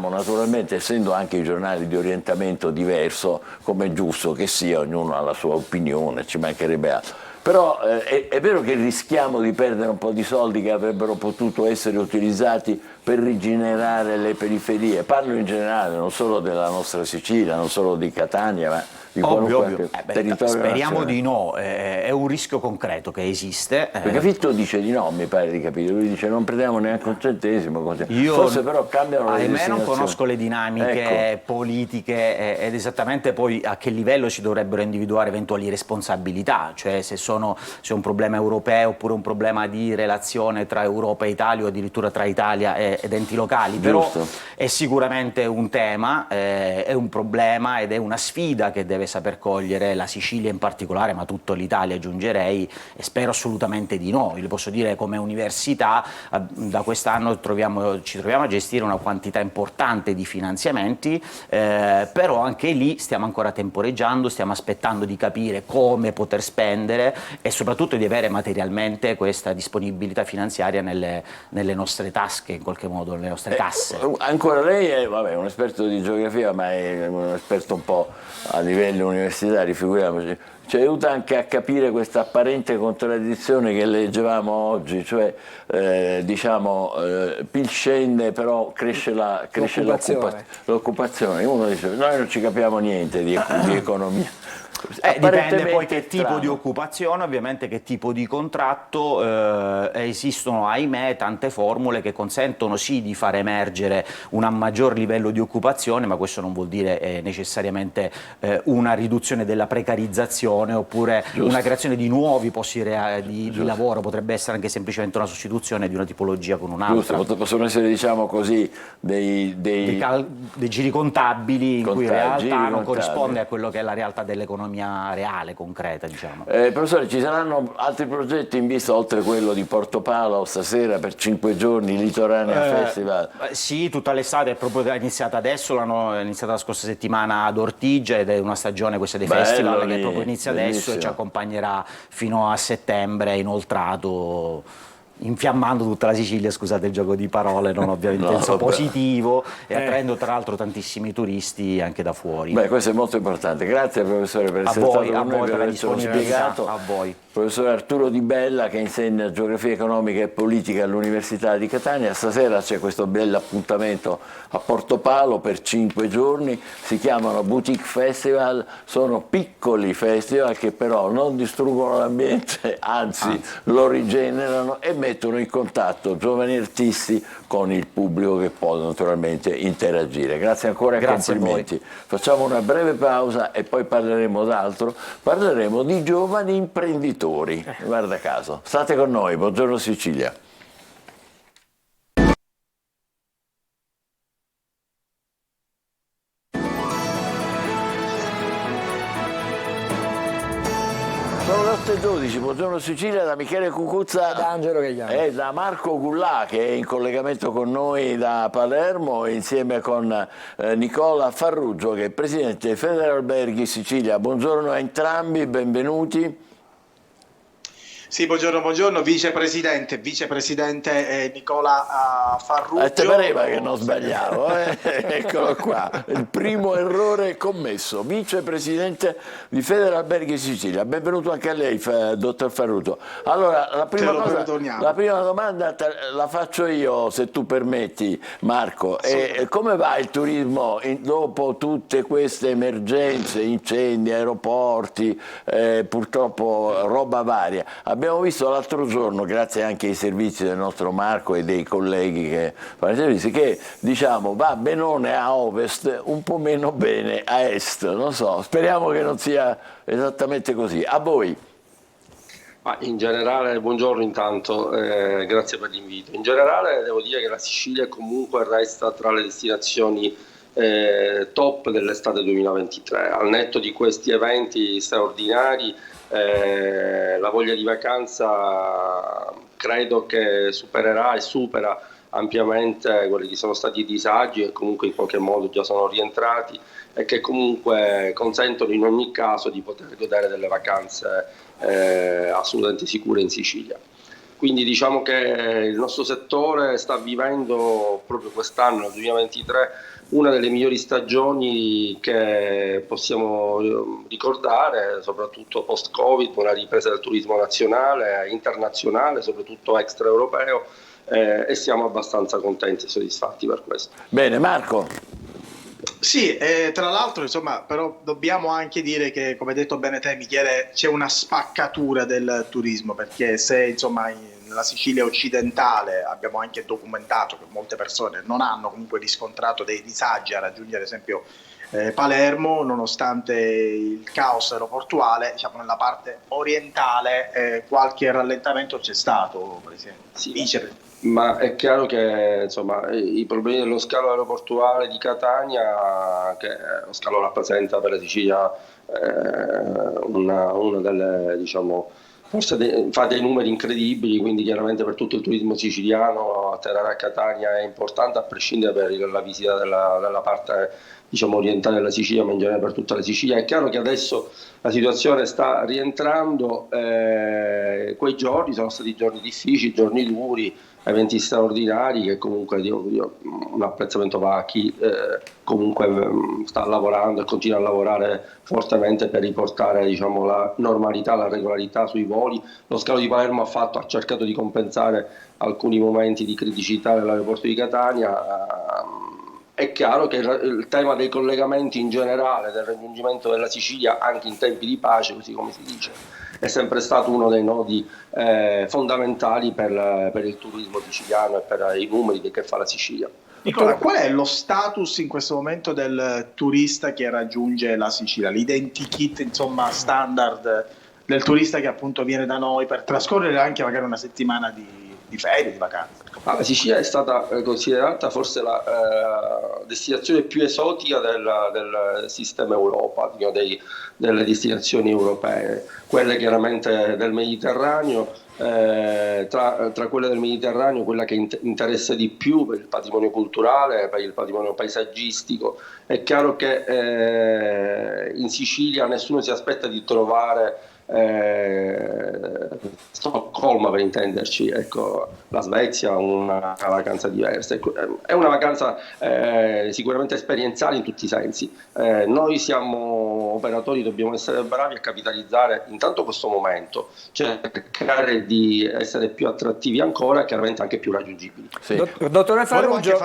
naturalmente, essendo anche i giornali di orientamento diverso, come è giusto che sia, ognuno ha la sua opinione, ci mancherebbe altro. Però è vero che rischiamo di perdere un po' di soldi che avrebbero potuto essere utilizzati per rigenerare le periferie. Parlo in generale, non solo della nostra Sicilia, non solo di Catania, ma di qualunque territorio speriamo nazionale. di no, è un rischio concreto che esiste. Perché Fitto dice di no, mi pare di capire, lui dice non prendiamo neanche un centesimo, forse però cambiano le destinazioni. Non conosco le dinamiche politiche ed esattamente poi a che livello si dovrebbero individuare eventuali responsabilità, cioè se è un problema europeo oppure un problema di relazione tra Europa e Italia o addirittura tra Italia ed enti locali. Però è sicuramente un tema, è un problema ed è una sfida che deve saper cogliere la Sicilia in particolare, ma tutta l'Italia aggiungerei, e spero assolutamente di no. Io le posso dire, come università da quest'anno ci troviamo a gestire una quantità importante di finanziamenti, però anche lì stiamo ancora temporeggiando, stiamo aspettando di capire come poter spendere e soprattutto di avere materialmente questa disponibilità finanziaria nelle nostre tasche, in qualche modo, nelle nostre casse. Ancora lei è un esperto di geografia, ma è un esperto un po' a livelli universitari, figuriamoci. Ci aiuta anche a capire questa apparente contraddizione che leggevamo oggi, cioè PIL scende però cresce l'occupazione. Uno dice noi non ci capiamo niente di economia. Dipende poi che tipo di occupazione, ovviamente che tipo di contratto, esistono ahimè tante formule che consentono sì di far emergere un maggior livello di occupazione, ma questo non vuol dire necessariamente una riduzione della precarizzazione oppure una creazione di nuovi posti di lavoro, potrebbe essere anche semplicemente una sostituzione di una tipologia con un'altra. Possono essere, diciamo così, dei giri contabili in cui in realtà non corrisponde a quello che è la realtà dell'economia reale, concreta, diciamo. Professore, ci saranno altri progetti in vista, oltre quello di Portopalo stasera per 5 giorni, Litoranea Festival? Sì, tutta l'estate è proprio iniziata adesso, è iniziata la scorsa settimana ad Ortigia ed è una stagione questa dei festival che proprio inizia adesso e ci accompagnerà fino a settembre, inoltrato, infiammando tutta la Sicilia, scusate il gioco di parole, non ovviamente in senso positivo, e attraendo tra l'altro tantissimi turisti anche da fuori. Questo è molto importante. Grazie professore per essere stato con noi, per avercelo spiegato. A voi. Professore Arturo Di Bella, che insegna geografia economica e politica all'Università di Catania. Stasera c'è questo bell'appuntamento a Portopalo per 5 giorni, si chiamano Boutique Festival, sono piccoli festival che però non distruggono l'ambiente, anzi lo rigenerano e mettono in contatto giovani artisti con il pubblico che può naturalmente interagire. Grazie ancora e complimenti. Facciamo una breve pausa e poi parleremo d'altro, parleremo di giovani imprenditori. Guarda caso, state con noi, buongiorno Sicilia. Sono le 8:12, buongiorno Sicilia, da Michele Cucuzza da Angelo Gagliano e da Marco Gullà, che è in collegamento con noi da Palermo, insieme con Nicola Farruggio, che è presidente di Federalberghi Sicilia. Buongiorno a entrambi, benvenuti. Sì, buongiorno, vicepresidente Nicola Farruggio. Te pareva che non sbagliavo, eccolo qua, il primo errore commesso, vicepresidente di Federalberghi Sicilia. Benvenuto anche a lei, dottor Farruggio. Allora, la prima domanda la faccio io, se tu permetti, Marco. Come va il turismo dopo tutte queste emergenze, incendi, aeroporti, purtroppo roba varia? Abbiamo visto l'altro giorno, grazie anche ai servizi del nostro Marco e dei colleghi che fanno i servizi, che diciamo va benone a ovest, un po' meno bene a est. Non so, speriamo che non sia esattamente così. A voi. In generale, buongiorno intanto, grazie per l'invito. In generale devo dire che la Sicilia comunque resta tra le destinazioni top dell'estate 2023. Al netto di questi eventi straordinari, la voglia di vacanza credo che supererà e supera ampiamente quelli che sono stati i disagi e comunque in qualche modo già sono rientrati e che comunque consentono in ogni caso di poter godere delle vacanze assolutamente sicure in Sicilia. Quindi diciamo che il nostro settore sta vivendo proprio quest'anno, nel 2023, una delle migliori stagioni che possiamo ricordare, soprattutto post-Covid, una ripresa del turismo nazionale, internazionale, soprattutto extraeuropeo, e siamo abbastanza contenti e soddisfatti per questo. Bene, Marco. Sì, tra l'altro, insomma, però dobbiamo anche dire che, come hai detto bene te, Michele, c'è una spaccatura del turismo, perché se, insomma, nella Sicilia occidentale abbiamo anche documentato che molte persone non hanno comunque riscontrato dei disagi a raggiungere, ad esempio, Palermo, nonostante il caos aeroportuale, diciamo, nella parte orientale qualche rallentamento c'è stato, Presidente. Sì. Ma è chiaro che insomma, i problemi dello scalo aeroportuale di Catania, che lo scalo rappresenta per la Sicilia una delle, diciamo, forse fa dei numeri incredibili, quindi chiaramente per tutto il turismo siciliano atterrare a Catania è importante, a prescindere per la visita della parte, diciamo, orientale della Sicilia, ma in genere per tutta la Sicilia. È chiaro che adesso la situazione sta rientrando, quei giorni sono stati giorni difficili, giorni duri, eventi straordinari che comunque un apprezzamento va a chi comunque sta lavorando e continua a lavorare fortemente per riportare, diciamo, la normalità, la regolarità sui voli. Lo scalo di Palermo ha cercato di compensare alcuni momenti di criticità dell'aeroporto di Catania. È chiaro che il tema dei collegamenti in generale, del raggiungimento della Sicilia anche in tempi di pace, così come si dice, è sempre stato uno dei nodi fondamentali per il turismo siciliano e per i numeri che fa la Sicilia. Nicola, qual è lo status in questo momento del turista che raggiunge la Sicilia? L'identikit, insomma, standard del turista che appunto viene da noi per trascorrere anche magari una settimana di ferie, di vacanze? La Sicilia è stata considerata forse la destinazione più esotica del sistema Europa, delle destinazioni europee, quelle chiaramente del Mediterraneo. Tra quelle del Mediterraneo, quella che interessa di più per il patrimonio culturale, per il patrimonio paesaggistico. È chiaro che in Sicilia nessuno si aspetta di trovare Stoccolma, per intenderci, ecco, la Svezia, una vacanza diversa. È una vacanza sicuramente esperienziale in tutti i sensi. Noi siamo operatori, dobbiamo essere bravi a capitalizzare intanto questo momento, cercare di essere più attrattivi ancora e chiaramente anche più raggiungibili. Sì. Dottore Farrugio,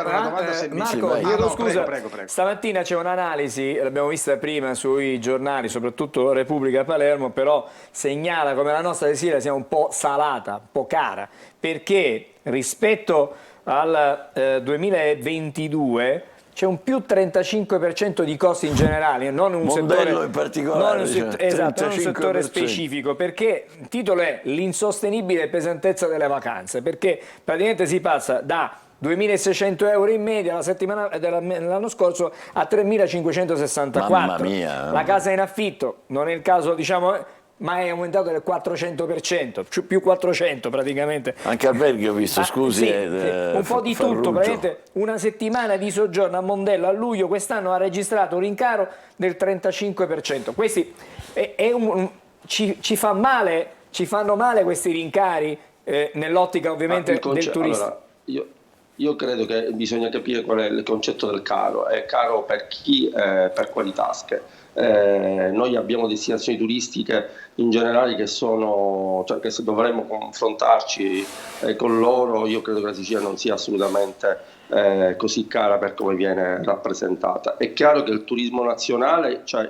Marco, io scusa, prego. Stamattina c'è un'analisi, l'abbiamo vista prima sui giornali, soprattutto Repubblica Palermo, però segnala come la nostra Sicilia sia un po' salata, un po' cara, perché rispetto al 2022 c'è un più 35% di costi in generale, non un settore in particolare, non un settore specifico, perché il titolo è l'insostenibile pesantezza delle vacanze, perché praticamente si passa da 2.600 euro in media la settimana dell'anno scorso a 3.564. Mamma mia. La casa in affitto, non è il caso, diciamo, ma è aumentato del 400%, più 400 praticamente. Anche alberghi ho visto, scusi. Sì, un po' di tutto, praticamente una settimana di soggiorno a Mondello a luglio quest'anno ha registrato un rincaro del 35%. Questi ci fanno male questi rincari nell'ottica ovviamente del turista. Allora, io credo che bisogna capire qual è il concetto del caro. È caro per chi, per quali tasche. Noi abbiamo destinazioni turistiche in generale che sono, cioè che se dovremmo confrontarci con loro, io credo che la Sicilia non sia assolutamente così cara per come viene rappresentata. È chiaro che il turismo nazionale, cioè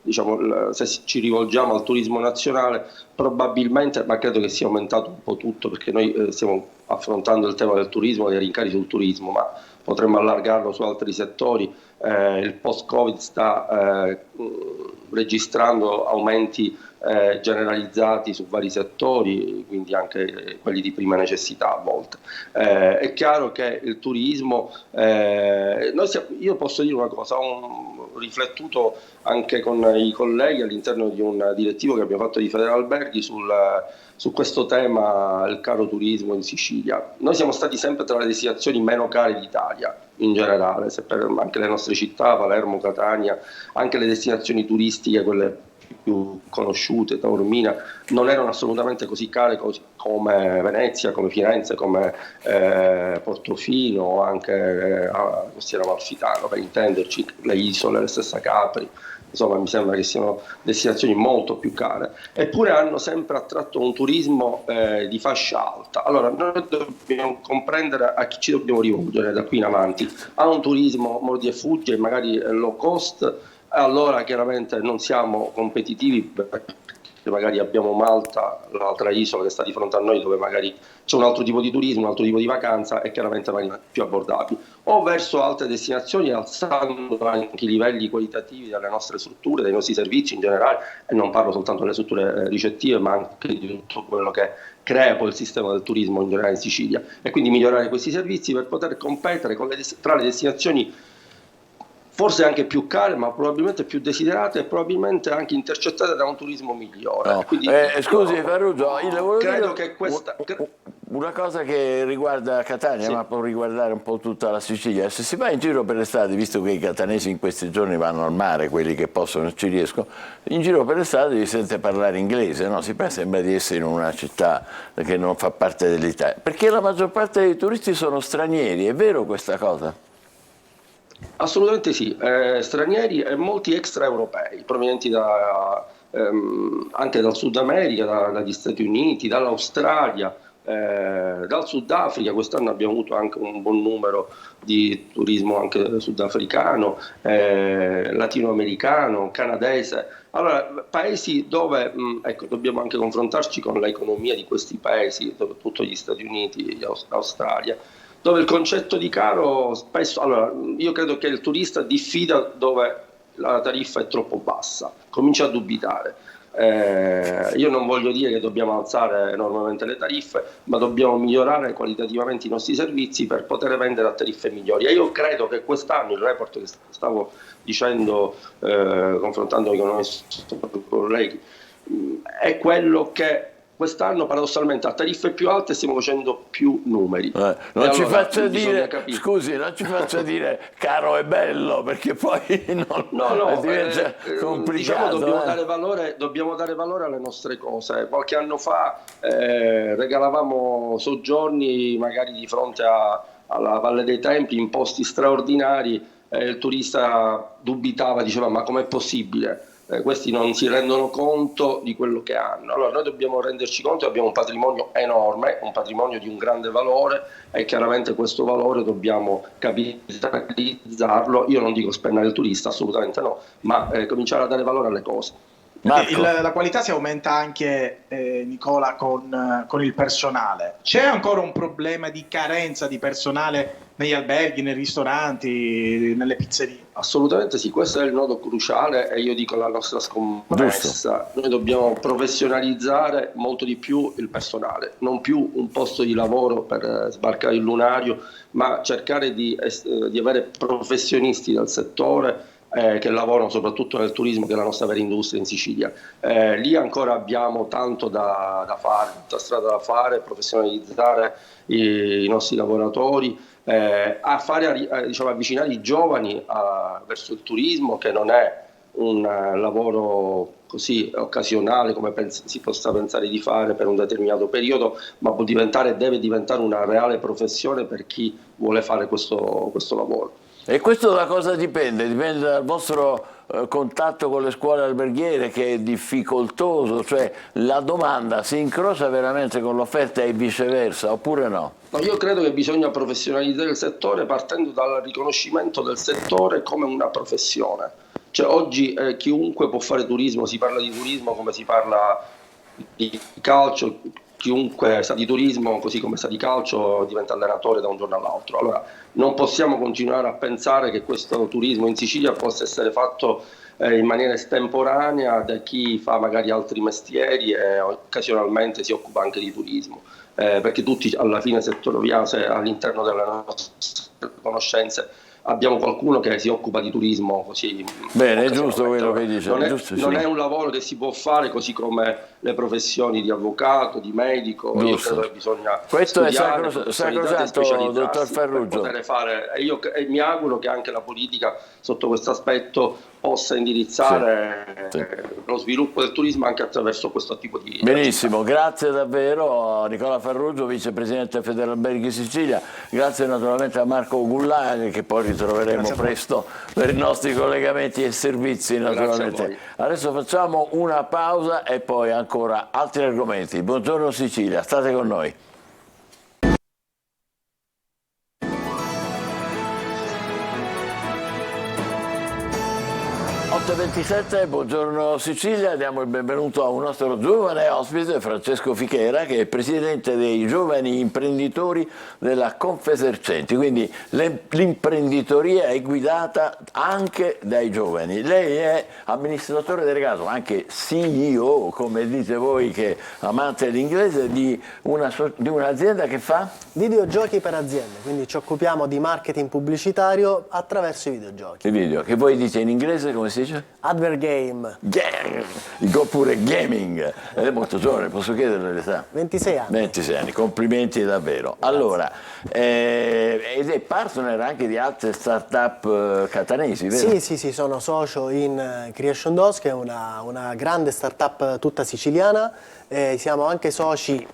diciamo, se ci rivolgiamo al turismo nazionale, probabilmente, ma credo che sia aumentato un po' tutto, perché noi stiamo affrontando il tema del turismo, dei rincari sul turismo, ma potremmo allargarlo su altri settori. Il post-Covid sta registrando aumenti generalizzati su vari settori, quindi anche quelli di prima necessità a volte. È chiaro che il turismo, io posso dire una cosa, ho riflettuto anche con i colleghi all'interno di un direttivo che abbiamo fatto di Federalberghi su questo tema, il caro turismo in Sicilia. Noi siamo stati sempre tra le destinazioni meno care d'Italia in generale, anche le nostre città, Palermo, Catania, anche le destinazioni turistiche, quelle più conosciute, Taormina, non erano assolutamente così care come Venezia, come Firenze, come Portofino o anche Costiera Amalfitano, per intenderci, le isole, la stessa Capri. Insomma, mi sembra che siano destinazioni molto più care, eppure hanno sempre attratto un turismo di fascia alta. Allora, noi dobbiamo comprendere a chi ci dobbiamo rivolgere da qui in avanti. A un turismo mordi e fuggi, magari low cost, allora chiaramente non siamo competitivi, perché magari abbiamo Malta, l'altra isola che sta di fronte a noi, dove magari c'è un altro tipo di turismo, un altro tipo di vacanza e chiaramente magari più abbordabili, o verso altre destinazioni, alzando anche i livelli qualitativi delle nostre strutture, dei nostri servizi in generale, e non parlo soltanto delle strutture ricettive, ma anche di tutto quello che crea poi il sistema del turismo in generale in Sicilia, e quindi migliorare questi servizi per poter competere tra le destinazioni forse anche più care, ma probabilmente più desiderate e probabilmente anche intercettate da un turismo migliore. No. Quindi, scusi Ferruggio, credo che questa... Una cosa che riguarda Catania, Sì. ma può riguardare un po' tutta la Sicilia, se si va in giro per l'estate, visto che i catanesi in questi giorni vanno al mare, quelli che possono ci riescono, in giro per l'estate si sente parlare inglese, no? Sembra di essere in una città che non fa parte dell'Italia, perché la maggior parte dei turisti sono stranieri, è vero questa cosa? Assolutamente sì, stranieri e molti extraeuropei provenienti anche dal Sud America, dagli Stati Uniti, dall'Australia, dal Sudafrica. Quest'anno abbiamo avuto anche un buon numero di turismo anche sudafricano, latinoamericano, canadese. Allora, paesi dove dobbiamo anche confrontarci con l'economia di questi paesi, soprattutto gli Stati Uniti, l'Australia, dove il concetto di caro spesso, allora, io credo che il turista diffida dove la tariffa è troppo bassa, comincia a dubitare. Io non voglio dire che dobbiamo alzare enormemente le tariffe, ma dobbiamo migliorare qualitativamente i nostri servizi per poter vendere a tariffe migliori. E io credo che quest'anno il report che stavo dicendo, confrontandomi con i nostri colleghi, è quello che quest'anno paradossalmente a tariffe più alte stiamo facendo più numeri. Non ci faccia dire, scusi, non ci faccia dire caro e bello, perché poi diventa complicato. Diciamo, dobbiamo dare valore alle nostre cose. Qualche anno fa regalavamo soggiorni magari di fronte alla Valle dei Templi in posti straordinari, il turista dubitava, diceva ma com'è possibile? Questi non si rendono conto di quello che hanno. Allora noi dobbiamo renderci conto che abbiamo un patrimonio enorme, un patrimonio di un grande valore, e chiaramente questo valore dobbiamo capitalizzarlo. Io non dico spennare il turista, assolutamente no, ma cominciare a dare valore alle cose. La qualità si aumenta anche, Nicola, con il personale. C'è ancora un problema di carenza di personale negli alberghi, nei ristoranti, nelle pizzerie? Assolutamente sì, questo è il nodo cruciale e io dico la nostra scommessa. Noi dobbiamo professionalizzare molto di più il personale, non più un posto di lavoro per sbarcare il lunario, ma cercare di avere professionisti del settore che lavorano soprattutto nel turismo, che è la nostra vera industria in Sicilia. Lì ancora abbiamo tanto da fare, tutta strada da fare, professionalizzare i nostri lavoratori, avvicinare i giovani verso il turismo, che non è un lavoro così occasionale come si possa pensare di fare per un determinato periodo, ma deve diventare una reale professione per chi vuole fare questo lavoro. E questo da cosa dipende? Dipende dal vostro contatto con le scuole alberghiere, che è difficoltoso, cioè la domanda si incrocia veramente con l'offerta e viceversa, oppure no? Io credo che bisogna professionalizzare il settore partendo dal riconoscimento del settore come una professione. Cioè oggi chiunque può fare turismo, si parla di turismo come si parla di calcio, chiunque sa di turismo, così come sa di calcio, diventa allenatore da un giorno all'altro. Allora non possiamo continuare a pensare che questo turismo in Sicilia possa essere fatto in maniera estemporanea da chi fa magari altri mestieri e occasionalmente si occupa anche di turismo, perché tutti alla fine se all'interno delle nostre conoscenze abbiamo qualcuno che si occupa di turismo così. Bene, è giusto quello che dice. Non è un lavoro che si può fare così come le professioni di avvocato, di medico. Io credo che bisogna questo studiare, è sacrosanto, dottor Farrugio. Per poter fare, e mi auguro che anche la politica sotto questo aspetto possa indirizzare lo sviluppo del turismo anche attraverso questo tipo di... Benissimo, grazie davvero a Nicola Farrugio, vicepresidente Federalberghi Sicilia, grazie naturalmente a Marco Gullani, che poi ritroveremo presto per i nostri collegamenti e servizi naturalmente. Adesso facciamo una pausa e poi ancora altri argomenti. Buongiorno Sicilia, state con noi. 8:27, buongiorno Sicilia, diamo il benvenuto a un nostro giovane ospite, Francesco Fichera, che è presidente dei giovani imprenditori della Confesercenti, quindi l'imprenditoria è guidata anche dai giovani. Lei è amministratore delegato, anche CEO, come dite voi che amate l'inglese, di un'azienda che fa? Videogiochi per aziende, quindi ci occupiamo di marketing pubblicitario attraverso i videogiochi. I video, che voi dite in inglese, come si dice? Advert game. Dico pure gaming. È molto giovane, posso chiederle l'età? 26 anni. 26 anni, complimenti davvero. Grazie. Allora, ed è partner anche di altre start-up catanesi, vero? Sì, sono socio in Creation DOS, che è una grande start-up tutta siciliana. Siamo anche soci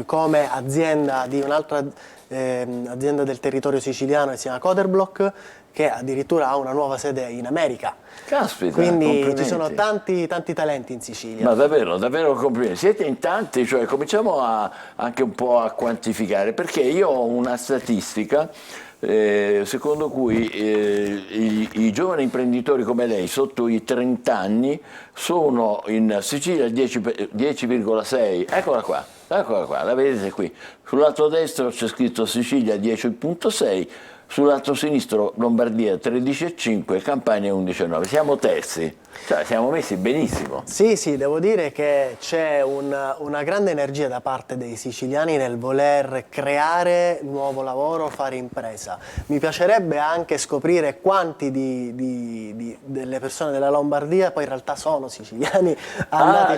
come azienda di un'altra azienda del territorio siciliano che si chiama Coderblock, che addirittura ha una nuova sede in America. Caspita, quindi ci sono tanti talenti in Sicilia. Ma davvero complimenti. Siete in tanti, cioè cominciamo anche un po' a quantificare, perché io ho una statistica secondo cui i giovani imprenditori come lei sotto i 30 anni sono in Sicilia il 10,6, eccola qua, la vedete qui, sul lato destro c'è scritto Sicilia 10,6, sul lato sinistro Lombardia 13,5, Campania 11,9, siamo terzi, cioè siamo messi benissimo. Sì, devo dire che c'è una grande energia da parte dei siciliani nel voler creare nuovo lavoro, fare impresa. Mi piacerebbe anche scoprire quanti delle persone della Lombardia poi in realtà sono siciliani.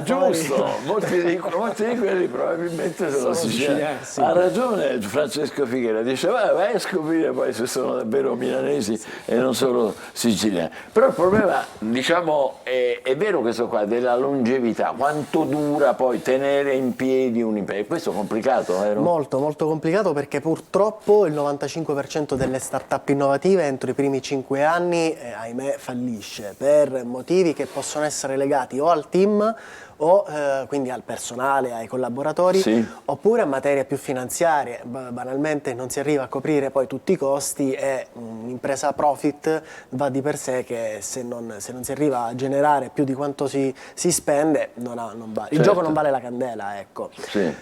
Giusto, molti di quelli probabilmente sono siciliani. Sì. Ha ragione Francesco Fichera, dice vai a scoprire poi se sono davvero milanesi e non solo siciliani. Però il problema, diciamo, è vero questo qua della longevità, quanto dura poi tenere in piedi un'impresa? Questo è complicato, vero? Molto complicato, perché purtroppo il 95% delle start-up innovative entro i primi 5 anni, ahimè, fallisce per motivi che possono essere legati o al team o quindi al personale, ai collaboratori, sì, oppure a materie più finanziarie. Banalmente non si arriva a coprire poi tutti i costi e un'impresa profit va di per sé che se non si arriva a generare più di quanto si spende non vale. Il gioco non vale la candela, ecco. Sì.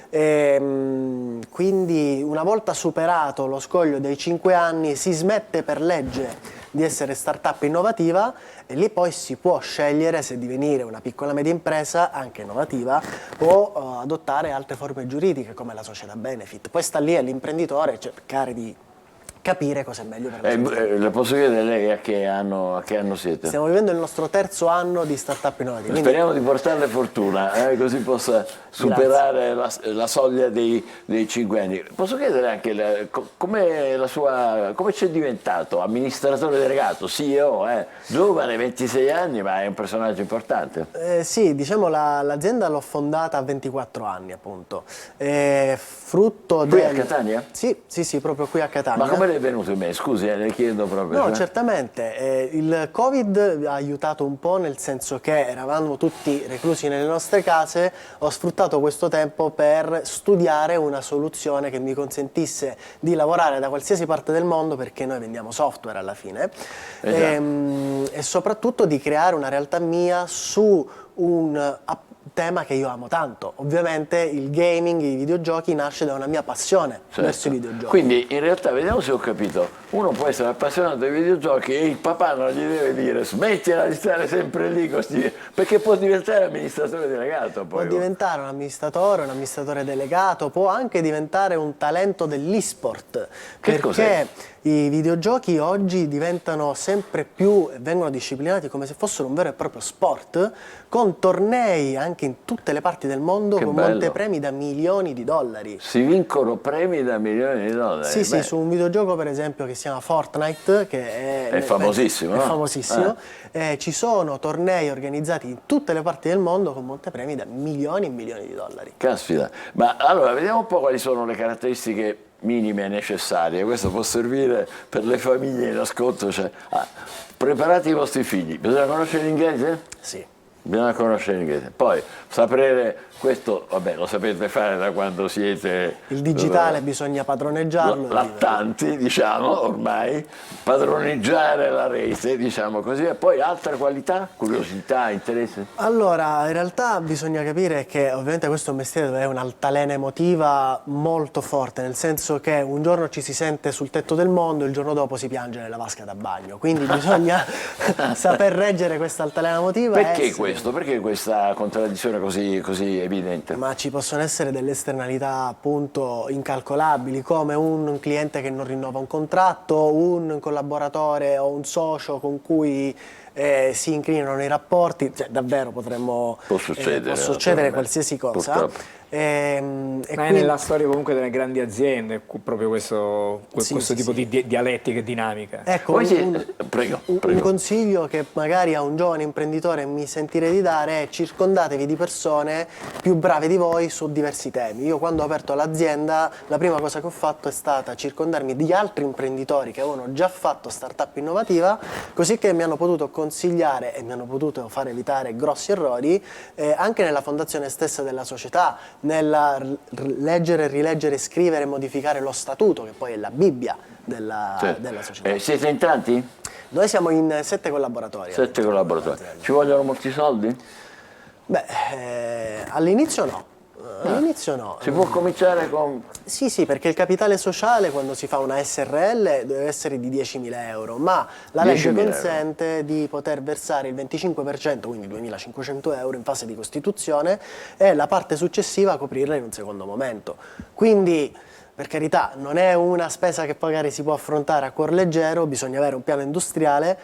Quindi una volta superato lo scoglio dei 5 anni si smette per legge di essere start-up innovativa e lì poi si può scegliere se divenire una piccola media impresa anche innovativa o adottare altre forme giuridiche come la società benefit. Poi sta lì all'imprenditore cercare di capire cosa è meglio per la società. Le posso chiedere lei a che anno siete? Stiamo vivendo il nostro terzo anno di startup innovativa. Speriamo di portarle fortuna, così possa superare la soglia dei 5 anni. Posso chiedere anche come c'è diventato amministratore delegato, CEO, giovane, 26 anni, ma è un personaggio importante. Sì, diciamo l'azienda l'ho fondata a 24 anni appunto. Frutto qui a Catania? Sì, proprio qui a Catania. Ma come le è venuto in me? Scusi, le chiedo proprio. No, certamente. Il Covid ha aiutato un po', nel senso che eravamo tutti reclusi nelle nostre case. Ho sfruttato questo tempo per studiare una soluzione che mi consentisse di lavorare da qualsiasi parte del mondo, perché noi vendiamo software alla fine, e soprattutto di creare una realtà mia su un tema che io amo tanto. Ovviamente il gaming, i videogiochi nasce da una mia passione verso i videogiochi. Quindi in realtà, vediamo se ho capito, uno può essere appassionato dai videogiochi e il papà non gli deve dire smettila di stare sempre lì perché può diventare amministratore delegato poi. Può diventare un amministratore delegato, può anche diventare un talento dell'e-sport. Che cos'è? I videogiochi oggi diventano sempre più, vengono disciplinati come se fossero un vero e proprio sport, con tornei anche in tutte le parti del mondo, Che con bello. montepremi da milioni di dollari. Si vincono premi da milioni di dollari. Sì, sì, su un videogioco per esempio che si chiama Fortnite, che È famosissimo, è no? famosissimo. Ci sono tornei organizzati in tutte le parti del mondo con montepremi da milioni e milioni di dollari. Caspita, ma allora vediamo un po' quali sono le caratteristiche minime necessarie. Questo può servire per le famiglie in ascolto. Preparate i vostri figli, bisogna conoscere l'inglese? Sì. Bisogna conoscere l'inglese, poi sapere questo, vabbè, lo sapete fare da quando siete... Il digitale bisogna padroneggiarlo. Lattanti, diciamo, ormai, padroneggiare la rete, diciamo così, e poi altre qualità, curiosità, interesse? Allora, in realtà bisogna capire che ovviamente questo è un mestiere dove è un'altalena emotiva molto forte, nel senso che un giorno ci si sente sul tetto del mondo, il giorno dopo si piange nella vasca da bagno, quindi bisogna saper reggere questa altalena emotiva. Perché questo? Perché questa contraddizione così evidente? Ma ci possono essere delle esternalità appunto incalcolabili, come un cliente che non rinnova un contratto, un collaboratore o un socio con cui si incrinano i rapporti, cioè davvero può succedere qualsiasi cosa. Ma è nella storia comunque delle grandi aziende proprio questo tipo di dialettica e dinamica. Ecco, prego. Un consiglio che magari a un giovane imprenditore mi sentirei di dare è: circondatevi di persone più brave di voi su diversi temi. Io quando ho aperto l'azienda la prima cosa che ho fatto è stata circondarmi di altri imprenditori che avevano già fatto startup innovativa, così che mi hanno potuto consigliare e mi hanno potuto far evitare grossi errori anche nella fondazione stessa della società, nella leggere, rileggere, scrivere e modificare lo statuto, che poi è la Bibbia della società. Siete in tanti? Noi siamo in 7 collaboratori. 7 collaboratori. Ci vogliono molti soldi? Beh, all'inizio no. All'inizio no. Si può cominciare con... Sì, perché il capitale sociale quando si fa una SRL deve essere di 10.000 euro, ma la legge consente di poter versare il 25%, quindi 2.500 euro in fase di costituzione, e la parte successiva coprirla in un secondo momento. Quindi, per carità, non è una spesa che magari si può affrontare a cuor leggero, bisogna avere un piano industriale,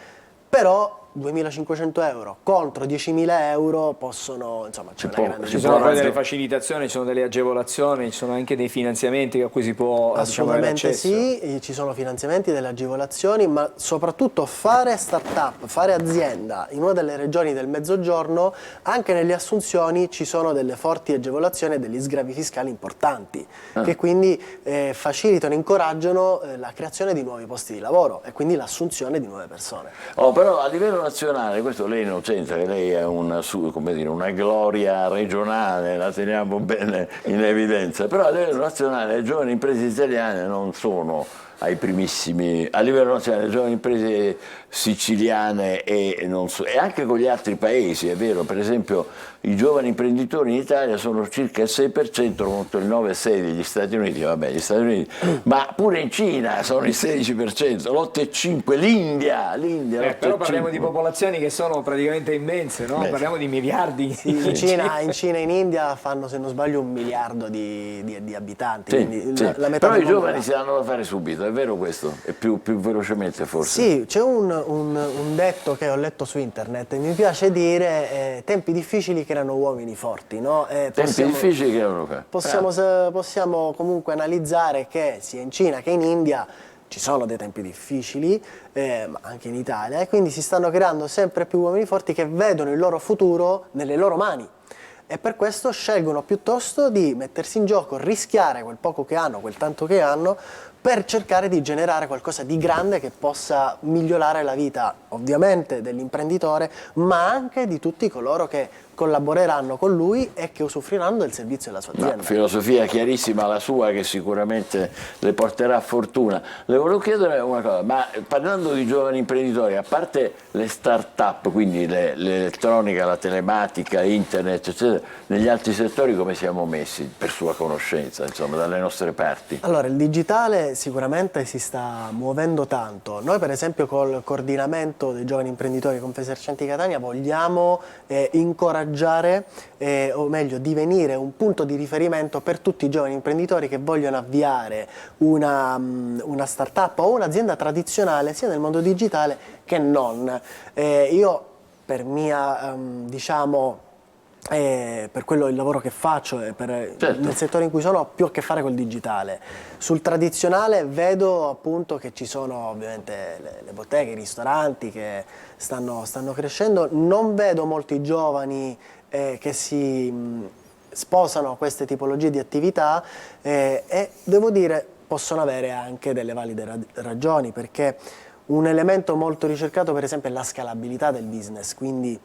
però 2.500 euro contro 10.000 euro possono, insomma, c'è una grande ci sono poi delle facilitazioni, ci sono delle agevolazioni, ci sono anche dei finanziamenti a cui si può assolutamente sì, ci sono finanziamenti, delle agevolazioni, ma soprattutto fare start-up, fare azienda in una delle regioni del Mezzogiorno, anche nelle assunzioni ci sono delle forti agevolazioni e degli sgravi fiscali importanti che quindi facilitano e incoraggiano la creazione di nuovi posti di lavoro e quindi l'assunzione di nuove persone. Però a livello nazionale, questo lei Innocenza, che lei è una gloria regionale, la teniamo bene in evidenza, però a livello nazionale le giovani imprese italiane non sono ai primissimi, a livello nazionale le giovani imprese siciliane e anche con gli altri paesi, è vero, per esempio i giovani imprenditori in Italia sono circa il 6% contro il 9,6% degli Stati Uniti, vabbè gli Stati Uniti, ma pure in Cina sono il 16%, l'8,5%, l'India però parliamo di popolazioni che sono praticamente immense, no? Parliamo di miliardi. Sì, in Cina e in India fanno, se non sbaglio, 1 miliardo di abitanti, quindi la metà però i giovani si danno da fare subito, è vero questo? E più velocemente forse? Sì, c'è un detto che ho letto su internet e mi piace dire tempi difficili creano uomini forti, no? Tempi difficili creano possiamo comunque analizzare che sia in Cina che in India ci sono dei tempi difficili, ma anche in Italia, e quindi si stanno creando sempre più uomini forti che vedono il loro futuro nelle loro mani. E per questo scelgono piuttosto di mettersi in gioco, rischiare quel poco che hanno, quel tanto che hanno, per cercare di generare qualcosa di grande che possa migliorare la vita ovviamente dell'imprenditore, ma anche di tutti coloro che collaboreranno con lui e che usufruiranno del servizio della sua azienda. Filosofia chiarissima la sua, che sicuramente le porterà fortuna. Le volevo chiedere una cosa, ma parlando di giovani imprenditori, a parte le start-up, quindi l'elettronica, la telematica, internet, eccetera, negli altri settori come siamo messi, per sua conoscenza, insomma, dalle nostre parti? Allora, il digitale sicuramente si sta muovendo tanto. Noi per esempio col coordinamento dei giovani imprenditori Confesercenti Catania vogliamo incoraggiare, o meglio divenire un punto di riferimento per tutti i giovani imprenditori che vogliono avviare una startup o un'azienda tradizionale sia nel mondo digitale che non. Io per mia, diciamo, per quello il lavoro che faccio e nel settore in cui sono ho più a che fare col digitale. Sul tradizionale vedo appunto che ci sono ovviamente le botteghe, i ristoranti che stanno crescendo, non vedo molti giovani che si sposano a queste tipologie di attività e devo dire possono avere anche delle valide ragioni, perché un elemento molto ricercato per esempio è la scalabilità del business, quindi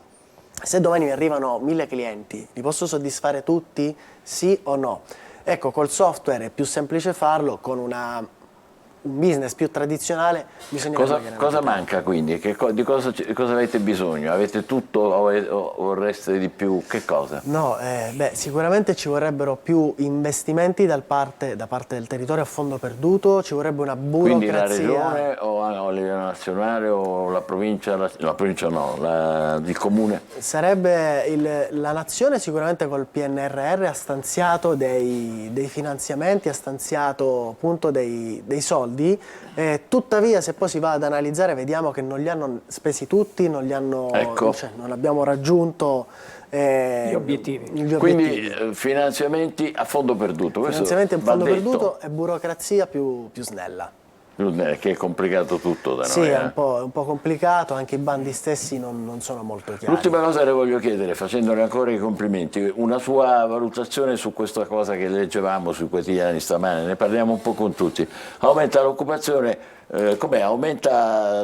se domani mi arrivano 1000 clienti, li posso soddisfare tutti? Sì o no? Ecco, col software è più semplice farlo, con un business più tradizionale bisogna... Cosa manca quindi? Di cosa avete bisogno? Avete tutto o vorreste di più? Che cosa? No, sicuramente ci vorrebbero più investimenti da parte del territorio a fondo perduto, ci vorrebbe una burocrazia... Quindi la regione o a livello nazionale o la provincia, la provincia no, il comune? Sarebbe la nazione sicuramente col PNRR ha stanziato dei finanziamenti, ha stanziato appunto dei soldi. Tuttavia se poi si va ad analizzare vediamo che non li hanno spesi tutti, non abbiamo raggiunto gli obiettivi. Quindi finanziamenti a fondo perduto. Finanziamenti a fondo perduto e burocrazia più snella. Che è complicato tutto da noi. Sì, è un po' complicato, anche i bandi stessi non sono molto chiari. L'ultima cosa le voglio chiedere, facendole ancora i complimenti, una sua valutazione su questa cosa che leggevamo sui quotidiani stamane, ne parliamo un po' con tutti. Aumenta l'occupazione, com'è? Aumenta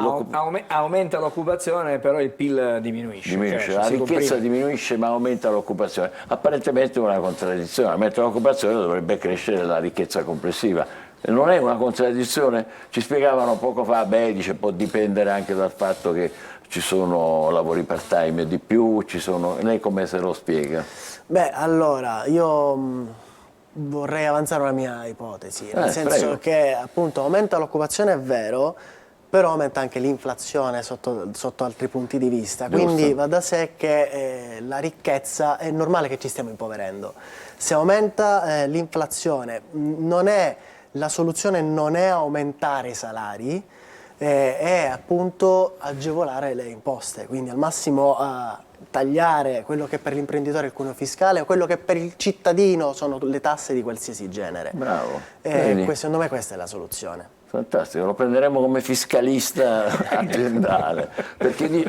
l'occupazione, però il PIL diminuisce. La ricchezza diminuisce ma aumenta l'occupazione. Apparentemente è una contraddizione, aumenta l'occupazione dovrebbe crescere la ricchezza complessiva. Non è una contraddizione? Ci spiegavano poco fa, dice può dipendere anche dal fatto che ci sono lavori part time di più, lei come se lo spiega? Allora, io vorrei avanzare una mia ipotesi, nel senso che appunto aumenta l'occupazione è vero, però aumenta anche l'inflazione sotto altri punti di vista, quindi va da sé che la ricchezza è normale che ci stiamo impoverendo. Se aumenta l'inflazione la soluzione non è aumentare i salari, è appunto agevolare le imposte, quindi al massimo tagliare quello che per l'imprenditore è il cuneo fiscale o quello che per il cittadino sono le tasse di qualsiasi genere. Bravo. Secondo me questa è la soluzione. Fantastico, lo prenderemo come fiscalista aziendale,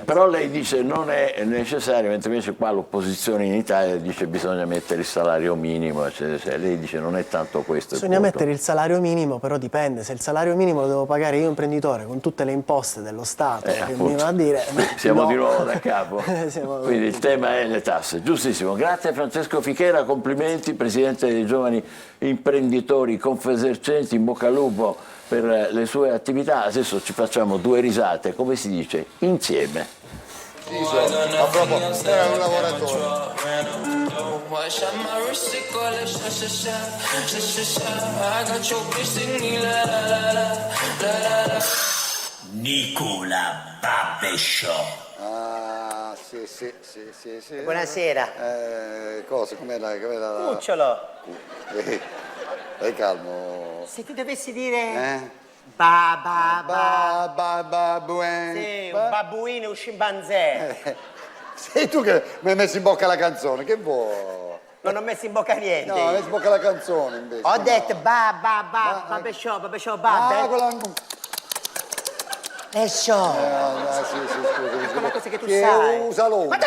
però lei dice non è necessario, mentre invece qua l'opposizione in Italia dice bisogna mettere il salario minimo, eccetera. Lei dice non è tanto questo. Bisogna mettere il salario minimo, però dipende, se il salario minimo lo devo pagare io imprenditore con tutte le imposte dello Stato, che mi va a dire... Siamo di nuovo da capo, quindi il tema è le tasse, giustissimo. Grazie Francesco Fichera, complimenti, Presidente dei Giovani Imprenditori Confesercenti, in bocca al lupo per le sue attività. Adesso ci facciamo due risate, come si dice, insieme. A proposito, era un lavoratore. Nicola Babescio. Ah, sì. Buonasera. Cosa? Com'era? Cucciolo. Stai calmo. Se ti dovessi dire... Sì, un babbuino e un scimpanzé. Sei tu che mi hai messo in bocca la canzone, che vuoi? Non ho messo in bocca niente. No, mi hai messo in bocca la canzone invece. Ho detto babesciò, Sì, scusami. Sono cose che tu sai. Usa l'uomo. Ma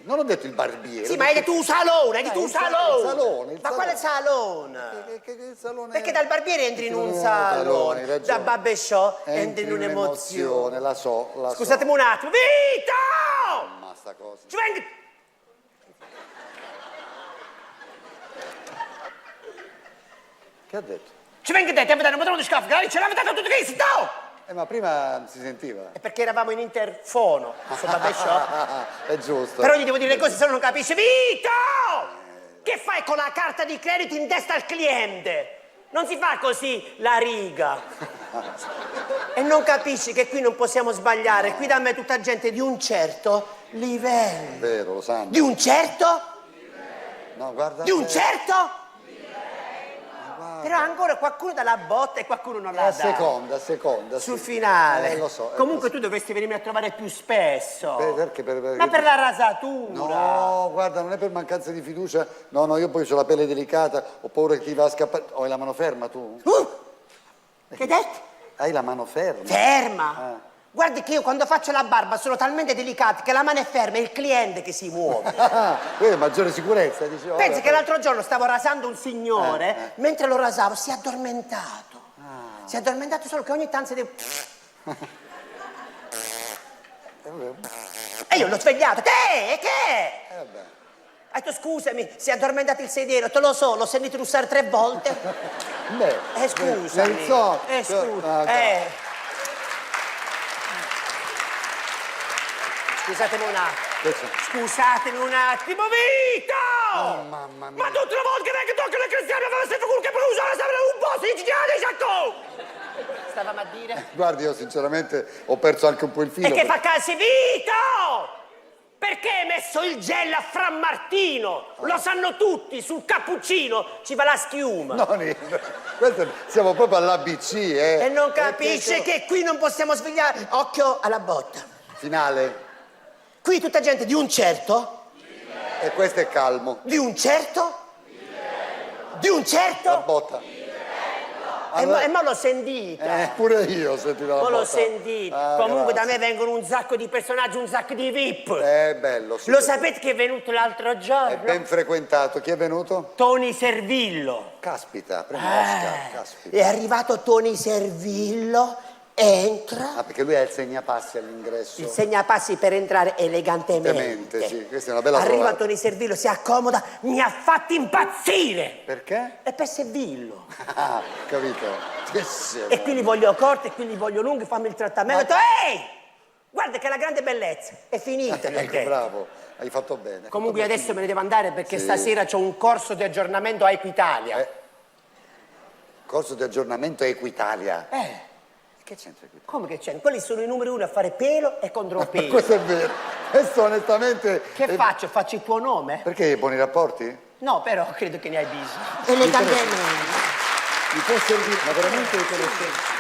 Non ho detto il barbiere. Sì, ma hai detto un salone, hai detto un il salone. salone. Ma quale salone? Che salone? Perché dal barbiere entri in un hai salone, ragione. da barbershop entri in un'emozione. La so. Scusatemi un attimo. Vito! Ma sta cosa. Ci vengo... Che ha detto? Ci vengo detto, a vedere un padrone di scafo, che ce l'ha veduto tutto questo, no! Ma prima non si sentiva. È perché eravamo in interfono, sul barbershop. È giusto. Però gli devo dire le cose se no non capisce. Vito! Che fai con la carta di credito in testa al cliente? Non si fa così la riga. E non capisci che qui non possiamo sbagliare. Qui da me tutta gente di un certo livello. Vero, lo sanno. Di un certo? No, guarda. Di un certo? Però ancora qualcuno dà la botta e qualcuno non la dà. A seconda. Sul finale. Lo so. Comunque tu dovresti venirmi a trovare più spesso. Perché? Ma per la rasatura. No, guarda, non è per mancanza di fiducia. No, io poi ho la pelle delicata, ho paura che ti va a scappare. Hai la mano ferma tu? Che hai detto? Hai la mano ferma. Ferma? Guardi che io quando faccio la barba sono talmente delicata che la mano è ferma, è il cliente che si muove. Quella è maggiore sicurezza, dicevo. Pensi che l'altro giorno stavo rasando un signore, mentre lo rasavo si è addormentato. Si è addormentato solo che ogni tanto si deve... E io l'ho svegliato. Te, che? Ha detto scusami, si è addormentato il sedere, te lo so, l'ho sentito russare 3 volte. Scusami. Scusa. Scusatemi un attimo. Scusatemi un attimo, Vito! Oh, mamma mia. Ma tutte le volte che tocca la cristiana fa sempre quello che può usare sempre un po' di gigante, Giacco! Stavamo a dire? Guardi, io sinceramente ho perso anche un po' il filo. E che fa casi, Vito? Perché hai messo il gel a Frammartino? Lo sanno tutti, sul cappuccino ci va la schiuma. No, siamo proprio all'ABC, E non capisce che qui non possiamo svegliare. Occhio alla botta. Finale. Qui tutta gente di un certo. E questo è calmo. Di un certo. Di un certo. La botta. E ma l'ho sentita. Pure io ho sentito la botta. Ma l'ho sentita. Comunque da me vengono un sacco di personaggi, un sacco di VIP. È bello. Sì, Lo sapete che è venuto l'altro giorno? È ben frequentato. Chi è venuto? Tony Servillo. Caspita, premio Oscar, caspita. È arrivato Tony Servillo, entra. Perché lui ha il segnapassi all'ingresso. Il segnapassi per entrare elegantemente. Sì, questa è una bella Arriva trovata. Tony Servillo, si accomoda, mi ha fatto impazzire. Perché? È per Servillo. Capito? E qui li voglio corti, e qui li voglio lunghi, fammi il trattamento. Ho detto, ehi! Guarda che è la grande bellezza. È finita. Ecco, bravo, hai fatto bene. Comunque adesso me ne devo andare perché Sì. stasera c'ho un corso di aggiornamento a Equitalia. Corso di aggiornamento Equitalia. Che c'entra qui? Come che c'è? Quelli sono i numeri 1 a fare pelo e contropelo. Questo è vero. Questo onestamente... Che faccio? Faccio il tuo nome? Perché hai buoni rapporti? No, però credo che ne hai bisogno. Elegantemente. Mi può servire, ma veramente di conoscenza.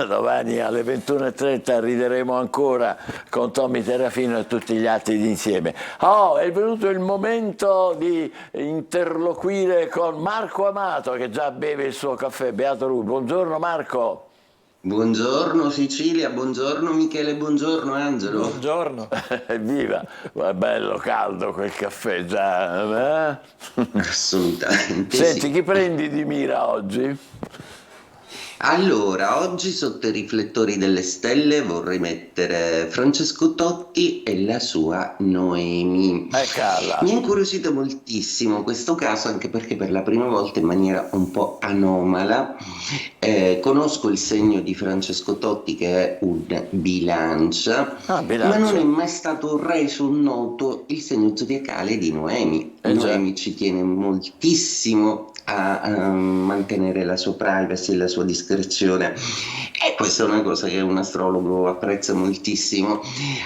Domani alle 21:30 rideremo ancora con Tommy Terrafino e tutti gli altri d'insieme. È venuto il momento di interloquire con Marco Amato che già beve il suo caffè. Beato lui. Buongiorno Marco. Buongiorno Sicilia, buongiorno Michele, buongiorno Angelo. Buongiorno. Evviva, è bello caldo quel caffè già. Assolutamente. Senti, sì. chi prendi di mira oggi? Allora, oggi sotto i riflettori delle stelle vorrei mettere Francesco Totti e la sua Noemi. Mi ha incuriosito moltissimo questo caso, anche perché per la prima volta in maniera un po' anomala conosco il segno di Francesco Totti che è un bilancia, ma non è mai stato reso noto il segno zodiacale di Noemi. Noemi ci tiene moltissimo a mantenere la sua privacy e la sua discrezione, e questa è una cosa che un astrologo apprezza moltissimo,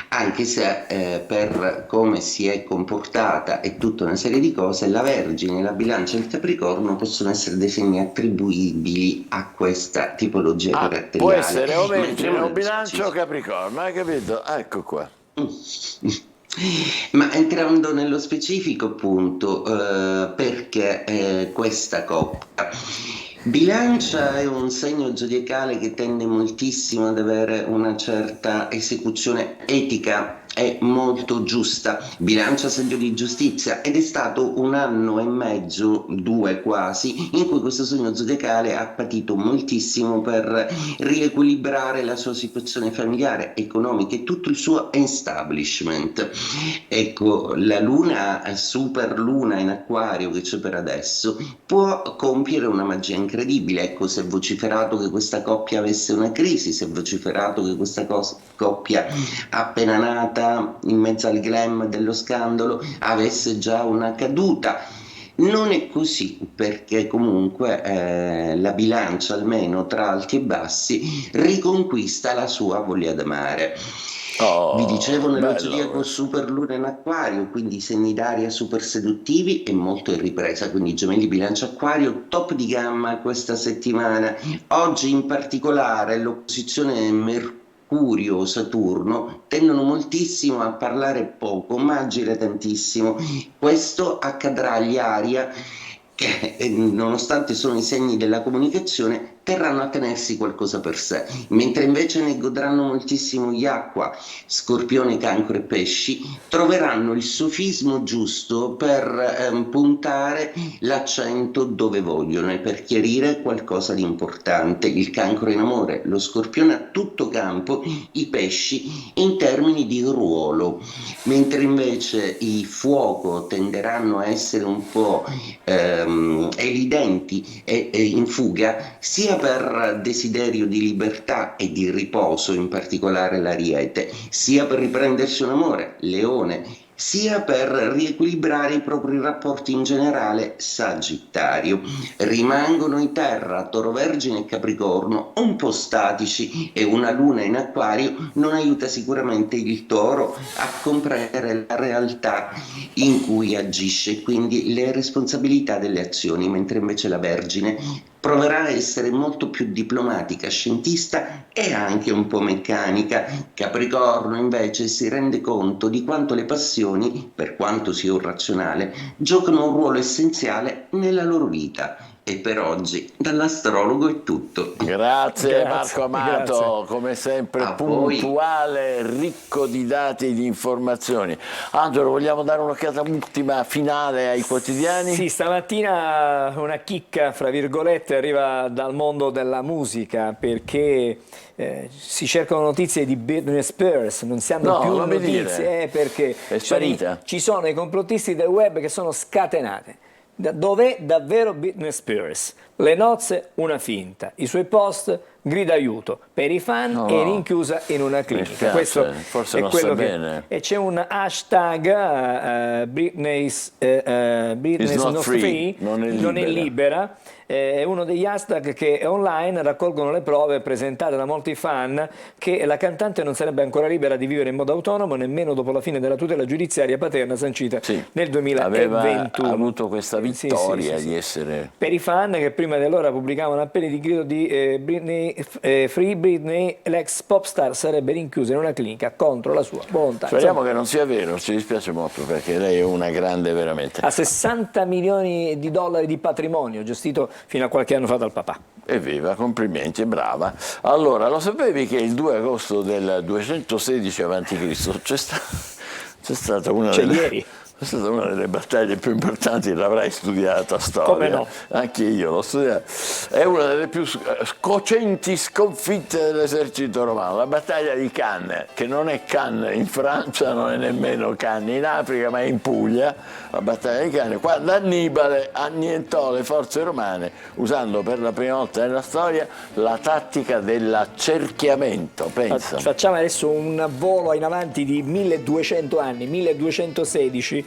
anche se per come si è comportata e tutta una serie di cose la Vergine, la Bilancia e il Capricorno possono essere dei segni attribuibili a questa tipologia caratteriale. Può essere o Mentre Vergine nello o Bilancia o specifico- Capricorno, hai capito? Ecco qua. Ma entrando nello specifico appunto, perché questa coppia Bilancia è un segno zodiacale che tende moltissimo ad avere una certa esecuzione etica è molto giusta, bilancia segno di giustizia, ed è stato 1 anno e mezzo, 2 quasi, in cui questo segno zodiacale ha patito moltissimo per riequilibrare la sua situazione familiare, economica e tutto il suo establishment. Ecco, la luna, super luna in Acquario che c'è per adesso, può compiere una magia incredibile. Ecco, si è vociferato che questa coppia avesse una crisi, si è vociferato che questa coppia appena nata in mezzo al glam dello scandalo avesse già una caduta. Non è così, perché comunque la bilancia, almeno tra alti e bassi, riconquista la sua voglia d'amare. Vi dicevo, nello zodiaco super luna in Acquario, quindi segni d'aria super seduttivi e molto in ripresa, quindi Gemelli, Bilancia, Acquario top di gamma questa settimana. Oggi in particolare l'opposizione Mercurio-Saturno tendono moltissimo a parlare poco ma agire tantissimo. Questo accadrà agli Aria che, nonostante sono i segni della comunicazione, terranno a tenersi qualcosa per sé, mentre invece ne godranno moltissimo gli Acqua, Scorpione, Cancro e Pesci, troveranno il sofismo giusto per puntare l'accento dove vogliono e per chiarire qualcosa di importante. Il Cancro in amore, lo Scorpione a tutto campo, i Pesci in termini di ruolo, mentre invece i Fuoco tenderanno a essere un po' evidenti e in fuga, sia per desiderio di libertà e di riposo, in particolare l'Ariete, sia per riprendersi un amore, Leone, sia per riequilibrare i propri rapporti in generale, Sagittario. Rimangono in terra Toro, Vergine e Capricorno un po' statici, e una luna in Acquario non aiuta sicuramente il Toro a comprendere la realtà in cui agisce, quindi le responsabilità delle azioni, mentre invece la Vergine proverà a essere molto più diplomatica, scientista e anche un po' meccanica. Capricorno invece si rende conto di quanto le passioni, per quanto sia irrazionale, giocano un ruolo essenziale nella loro vita. E per oggi dall'astrologo è tutto. Grazie Marco Amato, come sempre puntuale, ricco di dati e di informazioni. Angelo, vogliamo dare un'occhiata ultima finale ai quotidiani? Sì, stamattina una chicca, fra virgolette, arriva dal mondo della musica, perché si cercano notizie di Britney Spears, non si hanno più notizie, perché è sparita. Ci sono i complottisti del web che sono scatenate. Dov'è davvero Britney Spears? Le nozze, una finta. I suoi post, grida aiuto. Per i fan è rinchiusa in una clinica. Questo forse è non quello sta bene. E c'è un hashtag Britney's not free, non è libera. È uno degli hashtag che online raccolgono le prove presentate da molti fan che la cantante non sarebbe ancora libera di vivere in modo autonomo nemmeno dopo la fine della tutela giudiziaria paterna sancita nel 2021. Aveva avuto questa vittoria di essere... Per i fan che prima di allora pubblicavano appelli di grido di Britney, Free Britney, l'ex pop star sarebbe rinchiusa in una clinica contro la sua volontà. Speriamo che non sia vero, ci dispiace molto perché lei è una grande veramente. Ha 60 milioni di dollari di patrimonio gestito fino a qualche anno fa dal papà. Evviva, complimenti, brava. Allora, lo sapevi che il 2 agosto del 216 a.C. c'è stata una ieri. È stata una delle battaglie più importanti, l'avrai studiata a storia. Come no? Anche io l'ho studiata. È una delle più scocenti sconfitte dell'esercito romano, la battaglia di Cannes, che non è Cannes in Francia, non è nemmeno Cannes in Africa, ma è in Puglia, la battaglia di Cannes, quando Annibale annientò le forze romane usando per la prima volta nella storia la tattica dell'accerchiamento. Pensa. Facciamo adesso un volo in avanti di 1200 anni, 1216.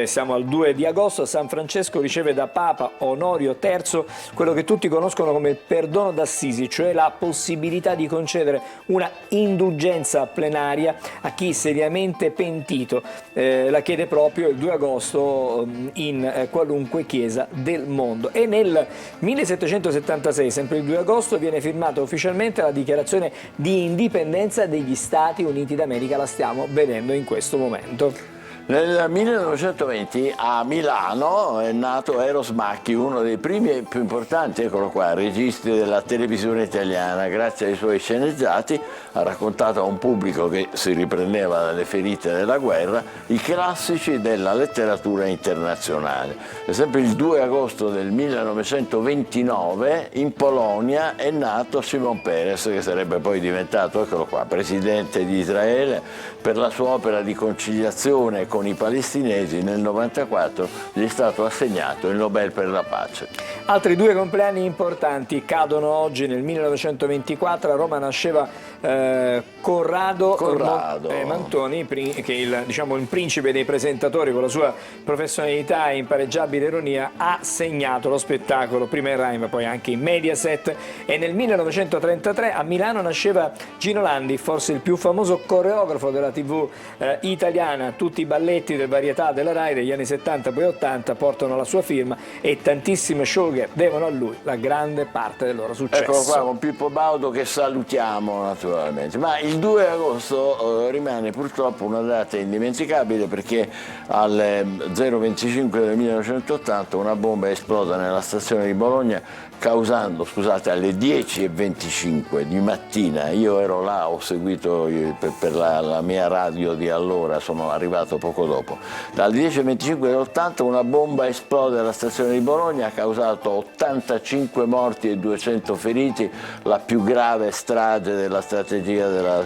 Siamo al 2 di agosto, San Francesco riceve da Papa Onorio III quello che tutti conoscono come il perdono d'Assisi, cioè la possibilità di concedere una indulgenza plenaria a chi seriamente pentito. La chiede proprio il 2 agosto in qualunque chiesa del mondo. E nel 1776, sempre il 2 agosto, viene firmata ufficialmente la dichiarazione di indipendenza degli Stati Uniti d'America. La stiamo vedendo in questo momento. Nel 1920 a Milano è nato Eros Macchi, uno dei primi e più importanti, eccolo qua, registi della televisione italiana. Grazie ai suoi sceneggiati ha raccontato a un pubblico che si riprendeva dalle ferite della guerra i classici della letteratura internazionale. Per esempio il 2 agosto del 1929 in Polonia è nato Shimon Peres, che sarebbe poi diventato, eccolo qua, presidente di Israele. Per la sua opera di conciliazione con i palestinesi nel 1994 gli è stato assegnato il Nobel per la pace. Altri due compleanni importanti cadono oggi. Nel 1924 a Roma nasceva Corrado Mantoni, che è il principe dei presentatori. Con la sua professionalità e impareggiabile ironia ha segnato lo spettacolo prima in Rai ma poi anche in Mediaset. E nel 1933 a Milano nasceva Gino Landi, forse il più famoso coreografo della TV italiana. Tutti i balletti del varietà della Rai degli anni 70 poi 80 portano la sua firma e tantissime showgirl devono a lui la grande parte del loro successo. Eccolo qua con Pippo Baudo, che salutiamo naturalmente. Ma il 2 agosto rimane purtroppo una data indimenticabile, perché al 025 del 1980 una bomba è esplosa nella stazione di Bologna, causando, scusate, alle 10:25 di mattina, io ero là, ho seguito per la mia radio di allora, sono arrivato poco dopo, dal 10:25 dell'80 una bomba esplode alla stazione di Bologna, ha causato 85 morti e 200 feriti, la più grave strage della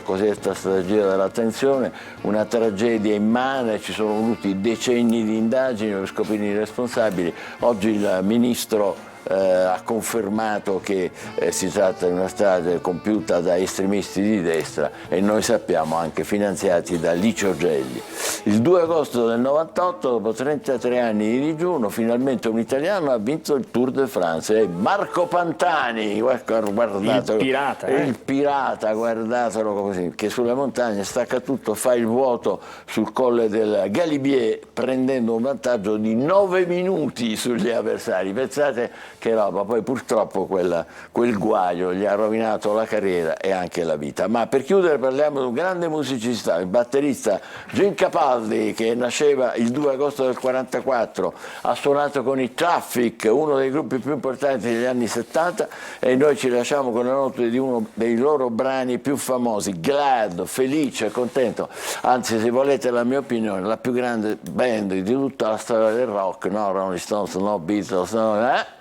cosiddetta strategia della tensione, una tragedia immane. Ci sono voluti decenni di indagini per scoprire i responsabili. Oggi il ministro ha confermato che si tratta di una strage compiuta da estremisti di destra e noi sappiamo anche finanziati da Licio Gelli. Il 2 agosto del 98, dopo 33 anni di digiuno, finalmente un italiano ha vinto il Tour de France, è Marco Pantani, guardatelo, il pirata, guardatelo così, che sulle montagne stacca tutto, fa il vuoto sul colle del Galibier prendendo un vantaggio di 9 minuti sugli avversari. Pensate che roba, poi purtroppo quel guaio gli ha rovinato la carriera e anche la vita. Ma per chiudere parliamo di un grande musicista, il batterista Gene Capaldi, che nasceva il 2 agosto del 1944, ha suonato con i Traffic, uno dei gruppi più importanti degli anni 70, e noi ci lasciamo con le note di uno dei loro brani più famosi, Glad, felice, contento, anzi, se volete la mia opinione, la più grande band di tutta la storia del rock, no Rolling Stones, no Beatles,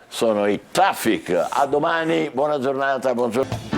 sono i Traffic. A domani, buona giornata, buongiorno.